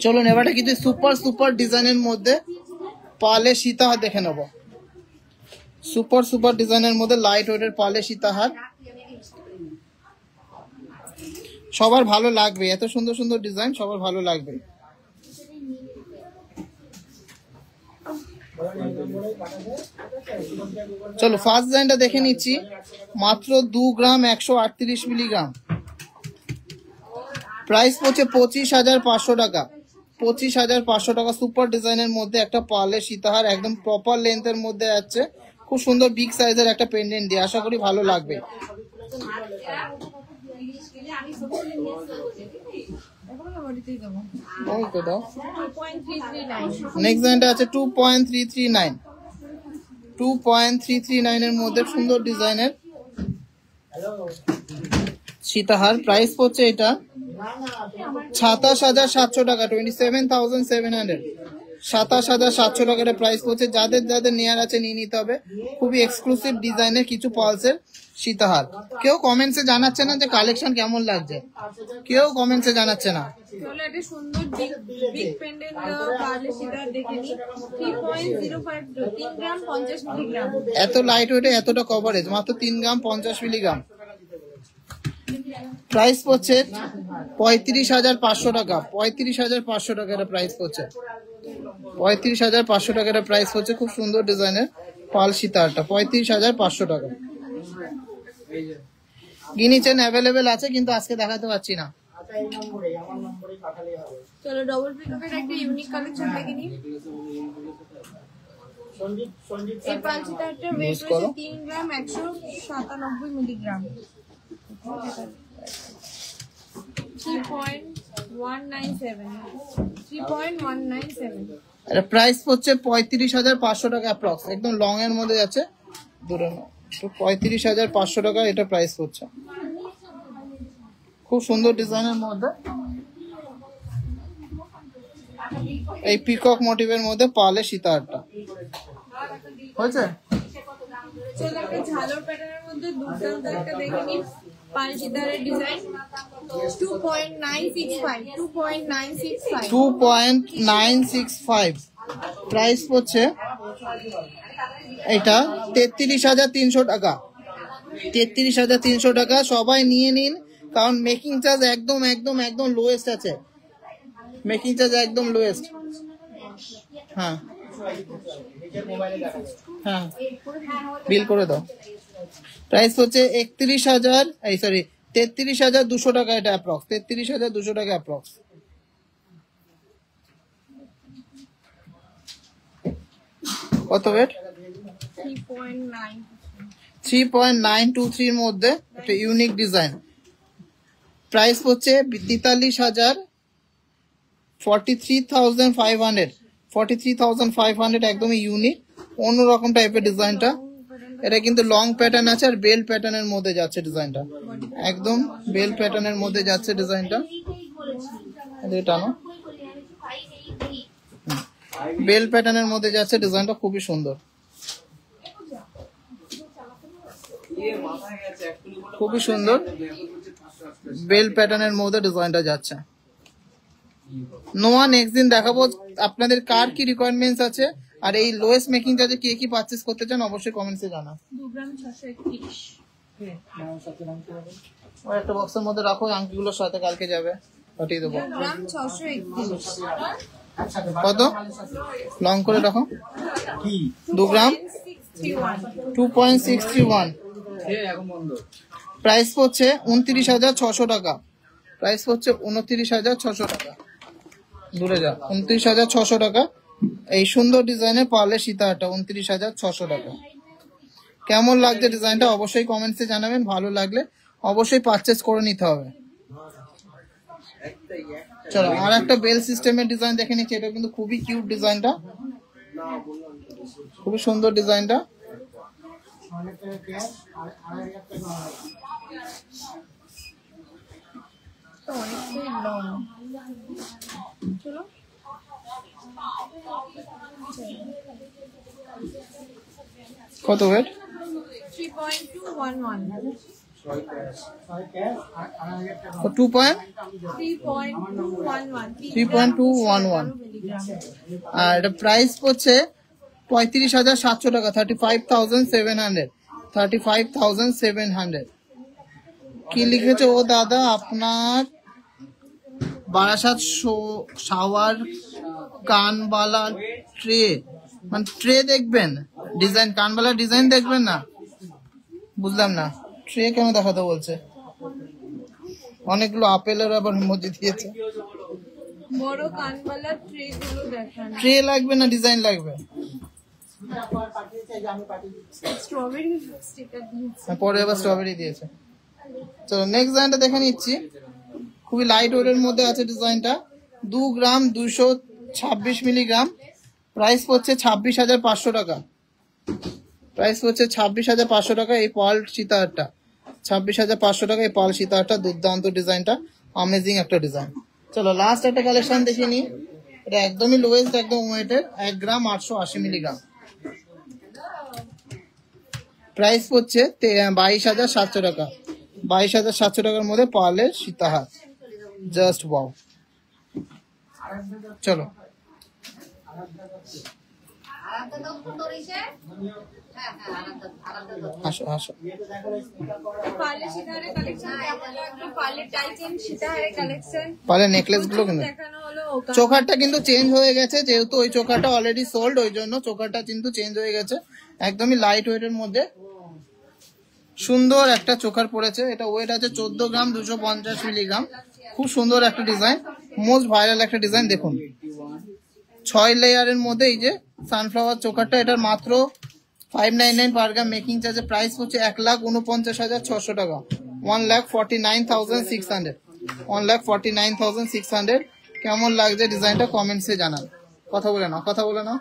চলুন এবারে কিন্তু সুপার সুপার ডিজাইনের মধ্যে পালে সীতাহার দেখে নেব। সুপার সুপার ডিজাইনের মধ্যে লাইট ওয়েটের পালে সীতাহার, সবার ভালো লাগবে, এত সুন্দর সুন্দর ডিজাইন সবার ভালো লাগবে। চলো ফার্স্ট ডিজাইনটা দেখে নিচ্ছি, মাত্র 2 গ্রাম 138 মিলিগ্রাম, প্রাইস পড়ছে 25,500 টাকা, 25,500 টাকা। সুপার ডিজাইনের মধ্যে একটা পার্লের সীতাহার, একদম প্রপার লেন্থের মধ্যে আছে, খুব সুন্দর বিগ সাইজের একটা পেন্ডেন্ট দিয়ে, আশা করি ভালো লাগবে। নেক্সট ডিজাইনটা আছে 2.339, 2.339 এর মধ্যে সুন্দর ডিজাইনের সীতাহার। প্রাইস পড়ছে এটা 27,700 টাকা, 27,700, 27,700 টাকার প্রাইস পড়ছে। যাদের যাদের নেয়ার আছে নিয়ে নিতে হবে, খুবই এক্সক্লুসিভ ডিজাইনের কিছু পালসের সীতাহার। কেউ কমেন্টসে জানাচ্ছে না যে কালেকশন কেমন লাগছে, কেউ কমেন্টসে জানাচ্ছে না। চলো একটা সুন্দর বিগ পেন্ডেন্ট পার্লে সীতাহার দেখে নিই, 3.05, 3 গ্রাম 50 মিলিগ্রাম। এত লাইট ওয়েটে এতটা কভারেজ, মাত্র 3 গ্রাম 50 মিলিগ্রাম। প্রাইস পড়ছে 35,500 টাকা, 35,500 টাকা এটা প্রাইস পড়ছে, 35,500 টাকা এটা প্রাইস পড়ছে। খুব সুন্দর ডিজাইনের পাল সীতাহারটা 35,500 টাকা। গিনি চেন অ্যাভেলেবেল আছে, কিন্তু আজকে দেখাতে পারছি না। চলো ডবল পিককের একটা ইউনিক কালেকশন দেখে নিই। এই পাল সীতাহারটার ওয়েট রয়েছে 3 গ্রাম 197 মিলিগ্রাম, 3.05 197 3.197 এটা প্রাইস হচ্ছে 35,500 টাকা অ্যাপ্রক্স, একদম লং এর মধ্যে যাচ্ছে, দূরে না, তো 35,500 টাকা এটা প্রাইস হচ্ছে। খুব সুন্দর ডিজাইনের মধ্যে, এই পিকক মোটিভের মধ্যে পালে সীতাহারটা হয়েছে। চলো একটা ঝালর প্যাটার্নের মধ্যে দুর্দান্ত একটা দেখে নিই পাল সীতাহারের ডিজাইন 2.965 2.965 প্রাইস হচ্ছে এটা 33,300 টাকা, 33,300 টাকা। সবাই নিয়ে নিন, কারণ মেকিং চার্জ একদম একদম একদম লোয়েস্ট আছে, মেকিং চার্জ একদম লোয়েস্ট। হ্যাঁ হ্যাঁ বিল করে দাও। প্রাইস হচ্ছে 33,200 টাকা, এটা অ্যাপ্রক্স 33,200 টাকা অ্যাপ্রক্স। কত ওয়েট? 3.923 এর মধ্যে একটা ইউনিক ডিজাইন। প্রাইস হচ্ছে 43,500 একদমই ইউনিক, অন্যরকম টাইপের ডিজাইনটা। এটা কিন্তু লং প্যাটার্ন আছে আর বেল প্যাটার্নের মধ্যে যাচ্ছে ডিজাইনটা, একদম বেল প্যাটার্নের মধ্যে যাচ্ছে ডিজাইনটা। টানো, বেল প্যাটার্নের মধ্যে যাচ্ছে ডিজাইনটা, খুবই সুন্দর, খুবই সুন্দর বেল প্যাটার্নের মধ্যে ডিজাইনটা যাচ্ছে। নোয়া নেক্সট দিন দেখাবো আপনাদের কার কি রিকোয়ারমেন্টস আছে, আর এই লোয়েস্ট মেকিং চার্জে কে কি পারচেজ করতে চান অবশ্যই কমেন্টসে জানান। 2 গ্রাম 631 ওই একটা বক্সের মধ্যে রাখো, আংটিগুলোর সাথে কালকে যাবে, পাঠিয়ে দেবো। গ্রাম 631 কত লং করে রাখো, 2 গ্রাম 2.631। প্রাইস হচ্ছে 29,600 টাকা, প্রাইস হচ্ছে 29,600 টাকা, দূরে যা, 29,600 টাকা। এই সুন্দর ডিজাইনের পার্লে সীতাহারটা 29,600 টাকা। কেমন লাগছে ডিজাইনটা অবশ্যই কমেন্টসে জানাবেন, ভালো লাগলে অবশ্যই পারচেজ করে নিতে হবে। চলো আর একটা বেল সিস্টেমের ডিজাইন দেখে নিচ্ছি, এটা কিন্তু খুবই কিউট ডিজাইনটা, খুবই সুন্দর ডিজাইনটা। অনেকটাই লং। চলো কত ওয়েট? 3.211 3.211 আর এটা প্রাইস হচ্ছে 35,700 টাকা, 35,700। কি লিখেছে ও দাদা আপনার? বারাসাত শাওয়ার কানবালা ট্রে, মানে ট্রে দেখবেন, ডিজাইন কানবালা ডিজাইন দেখবেন না, বুঝলাম না ট্রে কেন দেখাতে বলছে। অনেকগুলো আপেলের আবার ইমোজি দিয়েছে। বড় কানবালা ট্রে গুলো দেখান, ট্রে লাগবে না ডিজাইন লাগবে? স্ট্রবেরি স্টিকার দিয়েছে, পরে আবার স্ট্রবেরি দিয়েছে। চলো নেক্সট ডিজাইনটা দেখে নিচ্ছি, খুবই লাইট ওয়েটের মধ্যে আছে ডিজাইনটা, 2 গ্রাম 226 মিলিগ্রাম। প্রাইস হচ্ছে 26,500 টাকা, প্রাইস হচ্ছে 26,500 টাকা। এই পার্ল সীতাহারটা 26,500 টাকা, এই পার্ল সীতাহারটা দুর্দান্ত ডিজাইনটা, অ্যামেজিং একটা ডিজাইন। চলো লাস্ট একটা কালেকশন দেখে নিই, এটা একদমই লোয়েস্ট একদম ওয়েটের, 1 গ্রাম 880 মিলিগ্রাম। প্রাইস হচ্ছে 22,700 টাকা, 22,700 টাকার মধ্যে পার্লের সীতাহার, জাস্ট ওয়াও। চলো আসো আসো, পার্লে সীতাহারের কালেকশন কেমন লাগলো? পার্লে টাইটেন সীতাহারের কালেকশন, পার্লের নেকলেস গুলো কিন্তু দেখানো হলো। চোকারটা কিন্তু চেঞ্জ হয়ে গেছে, যেহেতু ওই চোকারটা অলরেডি সোল্ড, ওই জন্য চোকারটা কিন্তু চেঞ্জ হয়ে গেছে। একদমই লাইট ওয়েটের মধ্যে সুন্দর একটা চোকার পড়েছে, এটা ওয়েট আছে 14 গ্রাম 250 মিলিগ্রাম। খুব সুন্দর একটা ডিজাইন, মোস্ট ভাইরাল একটা ডিজাইন। দেখুন 6 লেয়ারের মধ্যে এই যে সানফ্লাওয়ার চোকারটা, এটার মাত্র 599 পার গ্রাম মেকিং চার্জে প্রাইস হচ্ছে 1,49,600 টাকা, 1,49,600। 1,49,600। কেমন লাগছে ডিজাইনটা কমেন্টসে জানান। কথা বলে নাও।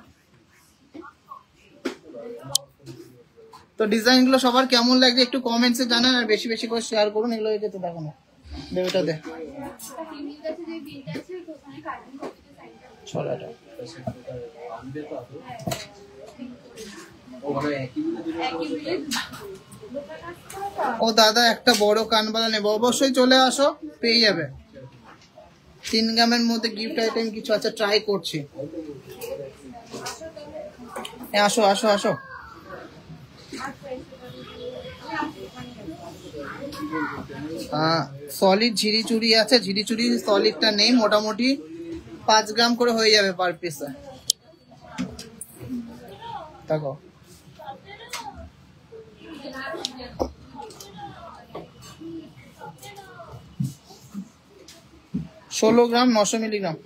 তো ডিজাইনগুলো সবার কেমন লাগছে একটু কমেন্টসে জানান, আর বেশি বেশি করে শেয়ার করুন। এগুলো তো দেখো না, এটা দে ছড়াটা। ও দাদা একটা বড় কানবালা নেবো, অবশ্যই চলে আসো, পেয়ে যাবে। 3 গ্রামের মধ্যে গিফট আইটেম কিছু আছে, ট্রাই করছি। আসো আসো আসো। সলিড ঝিরি চুড়ি আছে, ঝিরি চুড়ি সলিডটা নেই, মোটামুটি 5 গ্রাম করে হয়ে যাবে পার পিস। দেখো 16 গ্রাম 900 মিলিগ্রাম।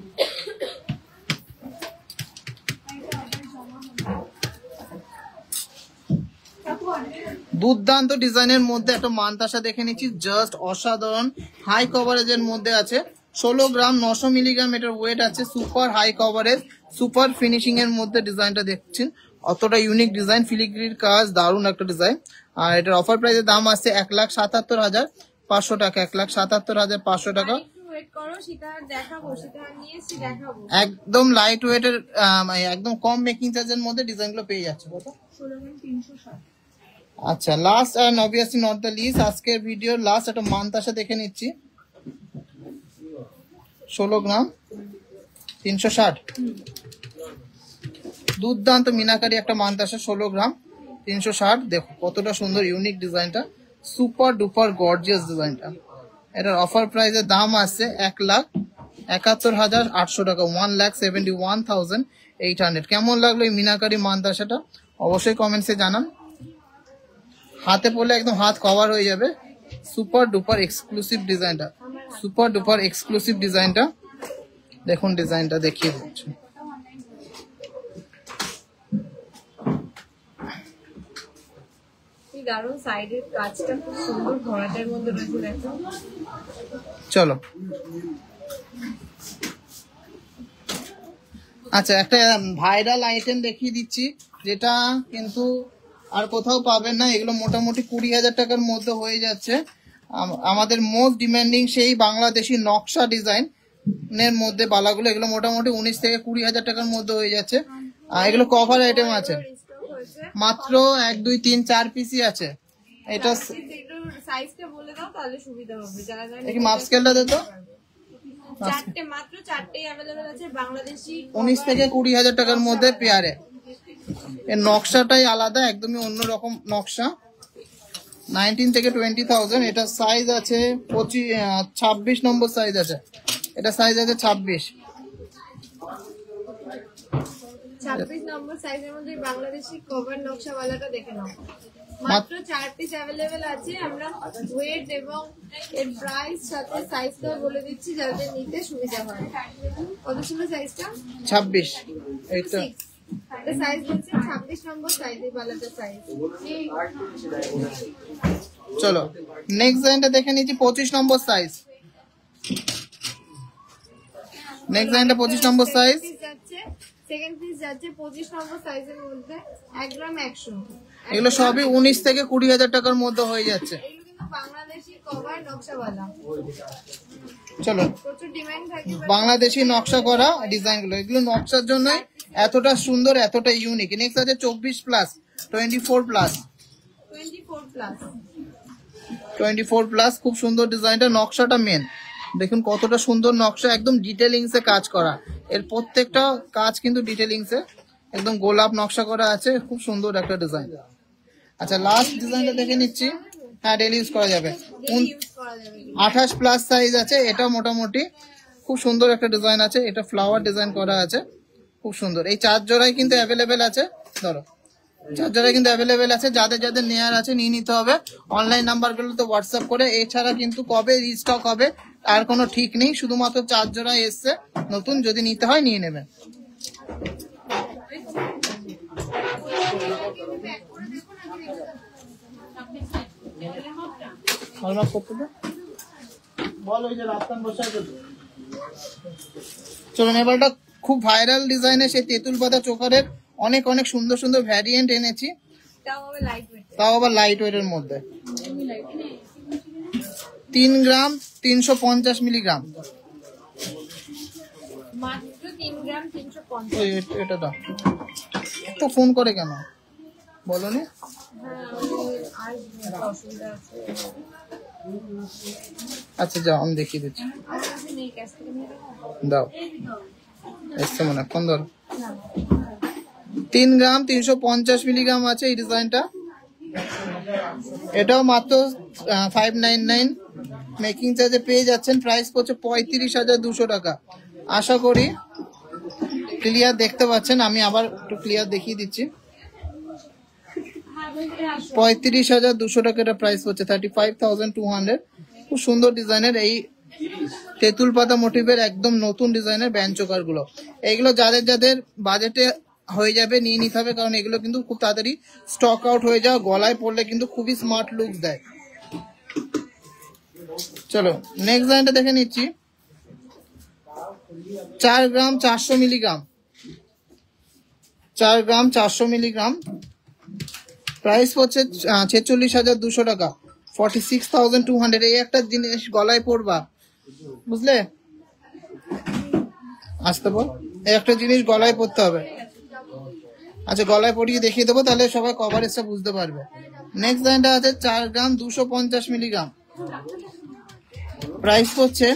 দুর্দান্ত ডিজাইনের মধ্যে একটা মানতাসা দেখে নিচ্ছি, জাস্ট অসাধারণ হাই কভারেজের মধ্যে আছে। 16 গ্রাম 900 মিলিগ্রাম এটার ওয়েট আছে। Super high coverage, super finishing এর মধ্যে ডিজাইনটা দেখছেন, অতটা ইউনিক ডিজাইন, ফিলিগ্রির কাজ, দারুণ একটা ডিজাইন। আর এটার অফার প্রাইসের দাম আছে 1,77,500 টাকা, 1,77,500 টাকা। একদম লাইট ওয়েটের, একদম কম মেকিং চার্জের মধ্যে ডিজাইনগুলো পেয়ে যাচ্ছে। কত? 16,360। আচ্ছা, last and obviously not the least, আজকের ভিডিও লাস্ট একটা মানতাসা দেখে নিচ্ছি। 16 গ্রাম 360। দুর্দান্ত মিনাকারি একটা মানতাসা, 16 গ্রাম 360। দেখো কতটা সুন্দর ইউনিক ডিজাইনটা, সুপার ডুপার গর্জিয়াস ডিজাইনটা। এটার অফার প্রাইসের দাম আছে 1,71,800 টাকা, 1,71,800। কেমন লাগলো এই মিনাকারি মানতাসাটা অবশ্যই কমেন্টসে জানান। হাতে পড়লে একদম হাত কভার হয়ে যাবে। সুপার ডুপার এক্সক্লুসিভ ডিজাইনটা, সুপার ডুপার এক্সক্লুসিভ ডিজাইনটা দেখুন, ডিজাইনটা দেখিয়ে দিচ্ছি। দারুণ সাইডের কাজটা খুব সুন্দর ভরাটের মধ্যে রয়েছে, দেখো। চলো আচ্ছা, একটা ভাইরাল আইটেম দেখিয়ে দিচ্ছি, যেটা কিন্তু আর কোথাও পাবেন না। এগুলো মোটামুটি 20,000 টাকার মধ্যে হয়ে যাচ্ছে। আমাদের মোস্ট ডিমান্ডিং সেই বাংলাদেশি নকশা ডিজাইন এর মধ্যে বালাগুলো, এগুলো মোটামুটি 19 থেকে 20,000 টাকার মধ্যে হয়ে যাচ্ছে। আর এগুলো কভার আইটেম আছে, মাত্র 1 2 3 4 পিসই আছে। এটা সাইজটা বলে দাও তাহলে সুবিধা হবে, যারা কি মাপ স্কেলটা দে তো। মাত্র 4টেই अवेलेबल আছে বাংলাদেশি, 19 থেকে 20,000 টাকার মধ্যে পেয়ারে। এর নকশাটাই আলাদা, একদমই অন্যরকম নকশা। 19 থেকে 20,000। এটা সাইজ আছে 26 নম্বর সাইজ আছে, এটা সাইজ আছে 26 নম্বর সাইজের মধ্যে বাংলাদেশি কভার নকশাওয়ালাটা দেখে নাও। মাত্র 4 পিস अवेलेबल আছে। আমরা ওয়েট এবং এর প্রাইস সাথে সাইজটাও বলে দিচ্ছি যাতে নিতে সুবিধা হয়। কত ছিল সাইজটা? 26। এইটা এটা সাইজ হচ্ছে 26 নম্বর সাইজের বালাটা সাইজ। চলো নেক্সট ডিজাইনটা দেখে নিচ্ছি, 25 নম্বর সাইজ। নেক্সট ডিজাইনটা 25 নম্বর সাইজ। সেকেন্ড পিস যাচ্ছে 25 নম্বর সাইজের মধ্যে, 1 গ্রাম 100। এগুলো সবই 19 থেকে 20,000 টাকার মধ্যে হয়ে যাচ্ছে। এগুলো কিন্তু বাংলাদেশি কভার নকশাওয়ালা। চলো, প্রচুর ডিমান্ড থাকে বাংলাদেশি নকশা করা ডিজাইনগুলো, এগুলো নকশার জন্যই এতটা সুন্দর, এতটা ইউনিক। নেক্সট আছে 24 প্লাস, 24 প্লাস, 24 প্লাস। খুব সুন্দর ডিজাইনটা, নকশাটা মেন দেখুন কতটা সুন্দর নকশা, একদম ডিটেলিংস এ কাজ করা। এর প্রত্যেকটা কাজ কিন্তু ডিটেলিংস এ, একদম গোলাপ নকশা করা আছে, খুব সুন্দর একটা ডিজাইন। আচ্ছা, লাস্ট ডিজাইনটা দেখে নিচ্ছি। হ্যাঁ, ডেলি ইউজ করা যাবে। 28 প্লাস সাইজ আছে। এটা মোটামুটি খুব সুন্দর একটা ডিজাইন আছে, এটা ফ্লাওয়ার ডিজাইন করা আছে, খুব সুন্দর। এই 4 জোড়াই কিন্তু অ্যাভেলেবেল আছে। ধরো 4 জোড়াই কিন্তু অ্যাভেলেবেল আছে, যাদের যাদের নেয়ার আছে নিয়ে নিতে হবে। অনলাইন নাম্বারগুলো তো হোয়াটসঅ্যাপ করে। এছাড়া কিন্তু কবে রিস্টক হবে আর কোনো ঠিক নেই, শুধুমাত্র 4 জোড়াই এসছে নতুন, যদি নিতে হয় নিয়ে নেবেন। বল ওই যে রাস্তান বসে আছে তো। চলুন এবারটা খুব ভাইরাল ডিজাইনের সেই তেঁতুল পাতা চোকারের অনেক অনেক সুন্দর সুন্দর ভ্যারিয়েন্ট এনেছি, তাও আবার লাইট ওয়েটের মধ্যে। 3 গ্রাম 350 মিলিগ্রাম। মাত্র 3 গ্রাম 350। ওই এটা দাও। তো ফোন করে কেন বলো নি? আচ্ছা যাও আমি দেখিয়ে দিচ্ছি, দাও এসছে মনে ফোন ধরো। 3 গ্রাম 350 মিলিগ্রাম আছে এই ডিজাইনটা। এটাও মাত্র 599 মেকিং চার্জে পেয়ে যাচ্ছেন। প্রাইস পড়ছে 35,200 টাকা। আশা করি ক্লিয়ার দেখতে পাচ্ছেন। আমি আবার একটু ক্লিয়ার দেখিয়ে দিচ্ছি। 35,200 টাকা এটা প্রাইস হচ্ছে, 35,200। খুব সুন্দর ডিজাইনের এই তেঁতুল পাতা মোটিভের একদম নতুন ডিজাইনের ব্যান্ড চোকার গুলো। এইগুলো যাদের যাদের বাজেটে হয়ে যাবে নিয়ে নিতে হবে, কারণ এগুলো কিন্তু খুব তাড়াতাড়ি স্টক আউট হয়ে যাওয়া, গলায় পড়লে কিন্তু খুবই স্মার্ট লুক দেয়। চলো নেক্সট ডিজাইনটা দেখে নিচ্ছি। 4 গ্রাম 400 মিলিগ্রাম। 4 গ্রাম 400 মিলিগ্রাম। প্রাইস হচ্ছে 46,200 টাকা, 46,200। এই একটা জিনিস গলায় পরবা, বুঝলে? আসতে বল, এই একটা জিনিস গলায় পরতে হবে। আচ্ছা গলায় পরিয়ে দেখিয়ে দেবো, তাহলে সবাই কভারেজটা বুঝতে পারবে। নেক্সট লাইনটা আছে 4 গ্রাম 250 মিলিগ্রাম। প্রাইস হচ্ছে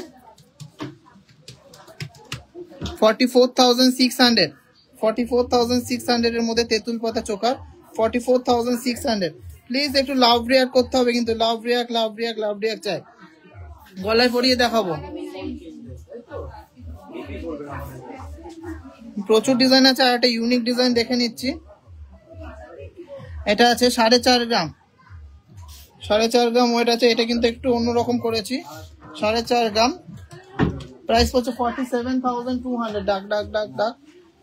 44,600। 44,600 এর মধ্যে তেঁতুল পাতা চোকার 44,600। প্লিজ একটু লাভ রিয়াক্ট করতে হবে, কিন্তু লাভ রিয়াক্ট চাই। গলায় পরিয়ে দেখাবো, প্রচুর ডিজাইন আছে। আর একটা ইউনিক ডিজাইন দেখে নিচ্ছি। এটা আছে 4.5 গ্রাম। 4.5 গ্রাম ওয়েট আছে। এটা কিন্তু একটু অন্যরকম করেছি। 4.5 গ্রাম। প্রাইস হচ্ছে 47,200। ডাক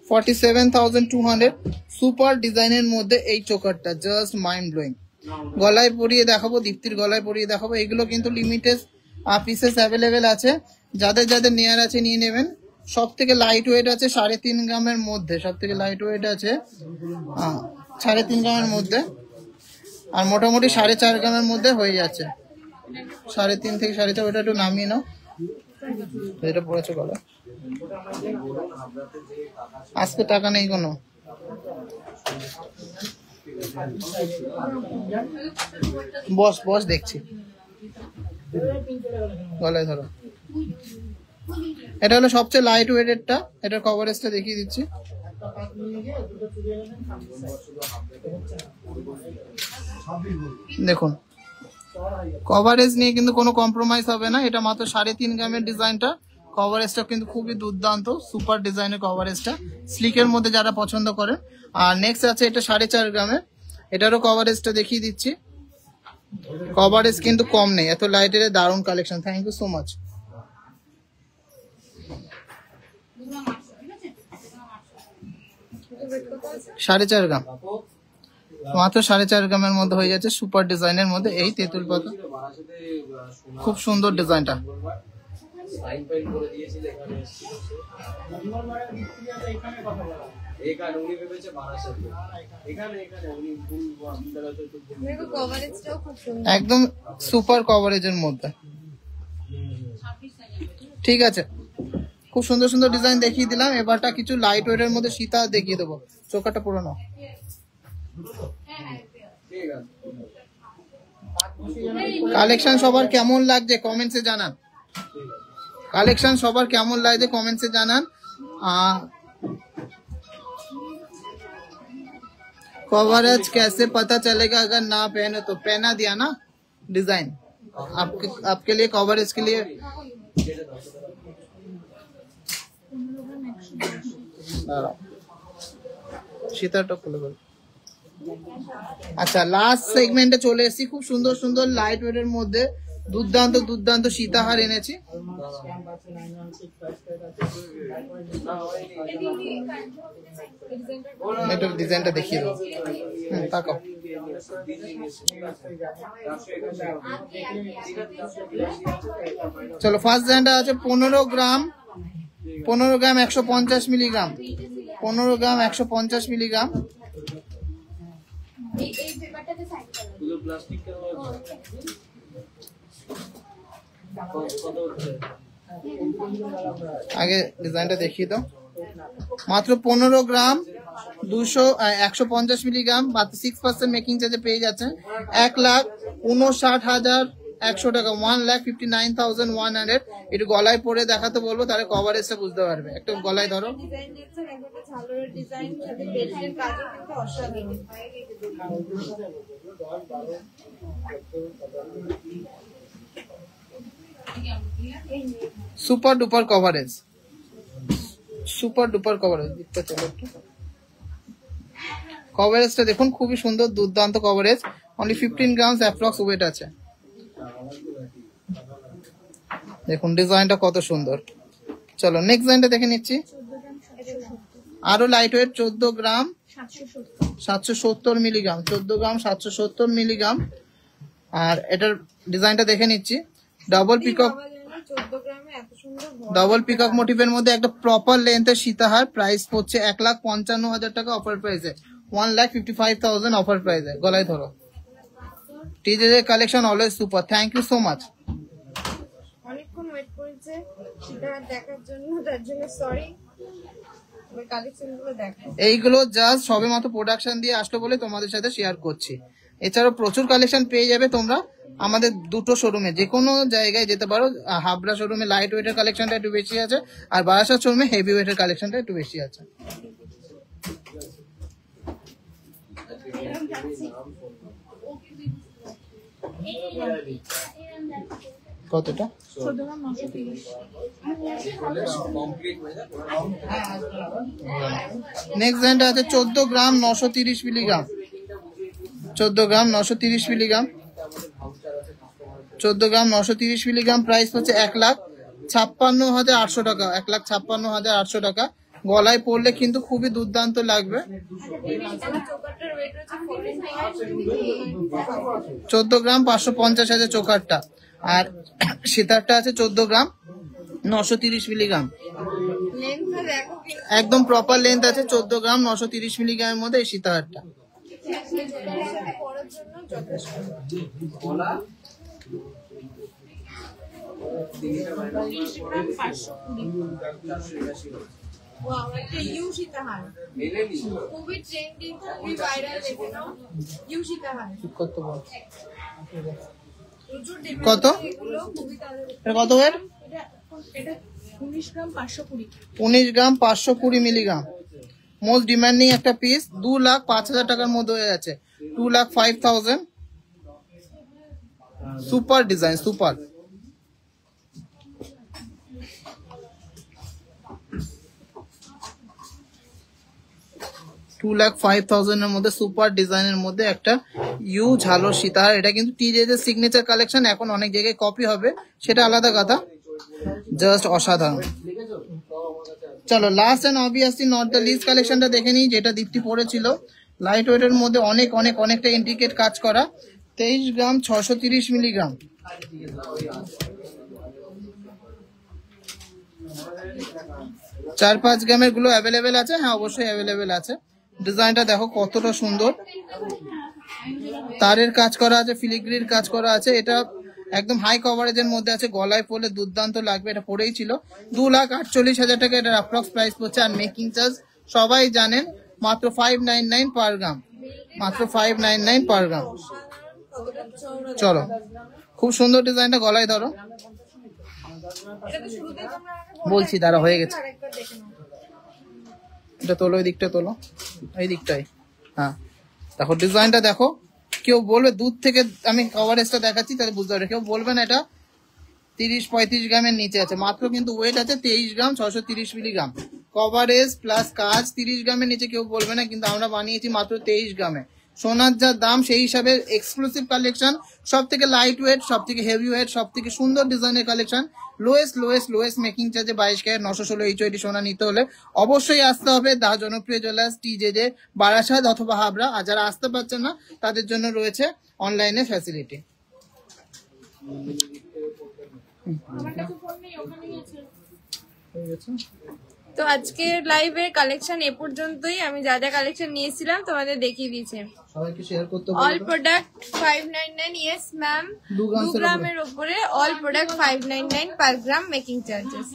47,200। সুপার ডিজাইনের মধ্যে এই চোকারটা জাস্ট মাইন্ড ব্লোয়িং। গলায় পরিয়ে দেখাবো, দীপ্তির গলায় পরিয়ে দেখাবো। এগুলো কিন্তু লিমিটেড পিসেস অ্যাভেলেবেল আছে, যাদের যাদের নেয়ার আছে নিয়ে নেবেন। সব থেকে লাইট ওয়েট আছে 3.5 গ্রামের মধ্যে। সব থেকে লাইট ওয়েট আছে 3.5 গ্রামের মধ্যে, আর মোটামুটি 4.5 গ্রামের মধ্যে হয়ে যাচ্ছে। 3.5 থেকে 4.5। ওটা একটু নামিয়ে নাও, এটা পড়েছে গলা। আজকে টাকা নেই কোনো। বস দেখছি, গলায় ধরো। এটা হলো সবচেয়ে লাইট ওয়েটেরটা। এটার কভারেজটা দেখিয়ে দিচ্ছি। দেখুন কভারেজ নিয়ে কিন্তু কোনো কম্প্রোমাইজ হবে না। এটা মাত্র 3.5 গ্রামের ডিজাইনটা। কভারেজটা কিন্তু খুবই দুর্দান্ত, সুপার ডিজাইনের কভারেজটা, স্লিকের মধ্যে যারা পছন্দ করে। আর নেক্সট আছে এটা 4.5 গ্রামের। এটারও কভারেজটা দেখিয়ে দিচ্ছি। কভারেজ কিন্তু কম নেই, এত লাইটের দারুণ collection. Thank you so much. 4.5 gram, মাত্র 4.5 গ্রামের মধ্যে হয়ে যাচ্ছে। সুপার ডিজাইনের মধ্যে এই তেঁতুল পাতা, খুব সুন্দর ডিজাইনটা। একদম সুপার কভারেজের মধ্যে। ঠিক আছে, খুব সুন্দর সুন্দর ডিজাইন দেখিয়ে দিলাম। এবারটা কিছু লাইট ওয়েটের মধ্যে সীতা দেখিয়ে দেবো। চোখাটা পুরো নাও। কালেকশন সবার কেমন লাগছে কমেন্টসে জানান। কালেকশন সবার কেমন লাগছে কমেন্টসে জানান। कवरेज कैसे पता चलेगा अगर ना पहने तो? पहना दिया ना डिजाइन आपके लिए, कवरेज के लिए। সীতাটা খুলে বল। আচ্ছা লাস্ট সেগমেন্টে চলে এসেছি। খুব সুন্দর সুন্দর লাইট ওয়েটের মধ্যে দুর্দান্ত দুর্দান্ত সীতাহার এনেছি। এটা ডিজাইনটা দেখিয়ে দাও। তাকাও। চলো ফার্স্ট ডিজাইনটা আছে 15 গ্রাম 150 মিলিগ্রাম, 15 গ্রাম 150 মিলিগ্রাম। আগে ডিজাইনটা দেখিয়ে দাও। মাত্র 15 গ্রাম 150 মিলিগ্রাম, মাত্র 6% মেকিং চার্জে পেয়ে যাচ্ছেন 1,59,100 টাকা, 1,59,100। একটু গলায় পরে দেখাতে বলবো, তাহলে কভারেজটা বুঝতে পারবে। একটু গলায় ধরো। Super duper coverage, super duper coverage. কভারেজটা দেখুন, খুবই সুন্দর দুর্দান্ত coverage. Only 15 grams approx weight আছে। দেখুন ডিজাইনটা কত সুন্দর। চলো নেক্সট ডিজাইনটা দেখে নিচ্ছি। আরো লাইট ওয়েট 14 গ্রাম 770 মিলিগ্রাম, 14 গ্রাম 770 মিলিগ্রাম। আর এটার ডিজাইনটা দেখে নিচ্ছি। ডাবল পিকক মোটিভের মধ্যে একটা প্রপার লেন্থের সীতাহার। প্রাইস পড়ছে 1,55,000 টাকা অফার প্রাইসে, 1,55,000 অফার প্রাইসে। গলায় ধরো। টিজের collection always super. Thank you so much. অনেকক্ষণ ওয়েট করেছে সীতাহার দেখার জন্য, তার জন্য সরি। এইগুলো জাস্ট সবে মাত্র প্রোডাকশন দিয়ে আসলো বলে তোমাদের সাথে শেয়ার করছি। এছাড়াও প্রচুর কালেকশন পেয়ে যাবে তোমরা আমাদের দুটো শোরুমে, যে কোনো জায়গায় যেতে পারো। হাবড়া শোরুমে লাইট ওয়েটের কালেকশনটা একটু বেশি আছে, আর বারাসাত শোরুমে হেভি ওয়েটের কালেকশনটা একটু বেশি আছে। কতটা? নেক্সট ডিজাইনটা আছে 14 গ্রাম 930 মিলিগ্রাম, 14 গ্রাম 930 মিলিগ্রাম, 14 গ্রাম 930 মিলিগ্রাম। প্রাইস হচ্ছে 1,56,800 টাকা, 1,56,800 টাকা। গলায় পরলে কিন্তু খুবই দুর্দান্ত লাগবে। 14 গ্রাম 550 আছে চোকারটা, আর সীতারটা আছে 14 গ্রাম 930 মিলিগ্রাম। একদম প্রপার লেন্থ আছে 14 গ্রাম 930 মিলিগ্রামের মধ্যে এই সীতাহারটা। কত কত ওয়েট? 19 গ্রাম 520, 19 গ্রাম 520 মিলিগ্রাম। মোস্ট ডিমান্ডিং একটা পিস, 2,05,000 টাকার মধ্যে হয়ে যাচ্ছে, 2,05,000। Super design, super. $2,05,000 এর মধ্যে সুপার ডিজাইনের মধ্যে একটা ইউ ঝালো সীতাহার। এটা কিন্তু টিজের সিগনেচার কালেকশন, এখন অনেক জায়গায় কপি হবে, সেটা আলাদা কথা। জাস্ট অসাধারণ। চলো last and obviously not the least কালেকশনটা দেখে নিই, যেটা দীপ্তি পড়েছিল। লাইট ওয়েটের মধ্যে অনেকটা ইন্ট্রিকেট কাজ করা। 23 গ্রাম 630 মিলিগ্রাম। চার 5 গ্রামের গুলো অ্যাভেলেবেল আছে। হ্যাঁ অবশ্যই অ্যাভেলেবেল আছে। ডিজাইনটা দেখো কতটা সুন্দর, তারের কাজ করা আছে, ফিলিগ্রির কাজ করা আছে। এটা একদম হাই কভারেজের মধ্যে আছে, গলায় পরলে দুর্দান্ত লাগবে। এটা পরেই ছিল 2,48,000 টাকা এটার অ্যাপ্রক্স প্রাইস পড়ছে। আর মেকিং চার্জ সবাই জানেন মাত্র 599 পার গ্রাম, মাত্র 599 পার গ্রাম। চলো খুব সুন্দর ডিজাইনটা, গলায় ধরো। বলছি দাঁড়া, হয়ে গেছে। এটা তোলো, এই দিকটা তোলো, এই দিকটাই। হ্যাঁ দেখো ডিজাইনটা দেখো। কেউ বলবে দূর থেকে আমি কভারেজটা দেখাচ্ছি তাহলে বুঝতে পারবে, কেউ বলবে না এটা 30-35 গ্রামের নিচে আছে। মাত্র কিন্তু ওয়েট আছে 23 গ্রাম 630 মিলিগ্রাম। কভারেজ প্লাস কাজ 30 গ্রামের নিচে কেউ বলবে না, কিন্তু আমরা বানিয়েছি মাত্র 23 গ্রামে। সোনার যা দাম সেই হিসাবে এক্সক্লুসিভ কালেকশন, সব থেকে লাইট ওয়েট, সব থেকে হেভি ওয়েট, সব থেকে সুন্দর ডিজাইনের কালেকশন, লোয়েস্ট মেকিং চার্জে 22 ক্যারেট 916 HYD সোনা নিতে হলে অবশ্যই আসতে হবে দা জনপ্রিয় জুয়েলার্স, TJJ, বারাসাত অথবা হাবড়া। আর যারা আসতে পারছেন না তাদের জন্য রয়েছে অনলাইনে ফ্যাসিলিটি। আমার কাছে ফোন নেই, ওখানেই আছে। তো আজকের লাইভের কালেকশন এ পর্যন্তই। আমি যা যা কালেকশন নিয়েছিলাম তোমাদের দেখিয়ে দিয়েছি। সবাইকে শেয়ার করতে অল প্রোডাক্ট 599, ইয়েস ম্যাম। 2 গ্রামের উপরে অল প্রোডাক্ট 599 পার গ্রাম মেকিং চার্জেস।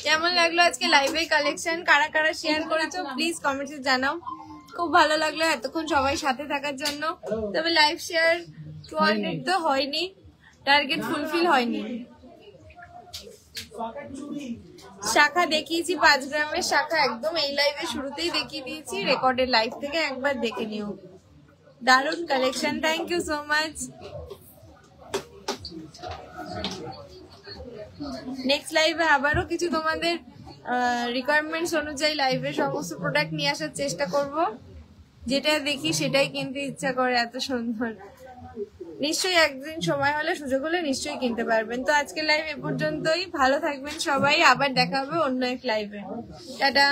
কেমন লাগলো আজকে লাইভের কালেকশন? কারা কারা শেয়ার করেছো প্লিজ কমেন্টে জানাও। খুব ভালো লাগলো এতক্ষণ সবাই সাথে থাকার জন্য। তবে লাইভ শেয়ার 200 তো হয়নি, টার্গেট ফুলফিল হয়নি। শাখা দেখিয়েছি 5 গ্রামের শাখা, একদম এই লাইভে শুরুতেই দেখিয়ে দিয়েছি, রেকর্ডের লাইভ থেকে একবার দেখে নিও। দারুণ collection, thank you so much. Next লাইভে আবারও কিছু তোমাদের রিকোয়ারমেন্টস অনুযায়ী লাইভে সমস্ত প্রোডাক্ট নিয়ে আসার চেষ্টা করব। যেটা দেখি সেটাই কিনতে ইচ্ছা করে, এত সুন্দর। নিশ্চয়ই একদিন সময় হলে, সুযোগ হলে নিশ্চয়ই কিনতে পারবেন। তো আজকের লাইভ এ পর্যন্তই। ভালো থাকবেন সবাই, আবার দেখা হবে অন্য এক লাইভে। টাটা।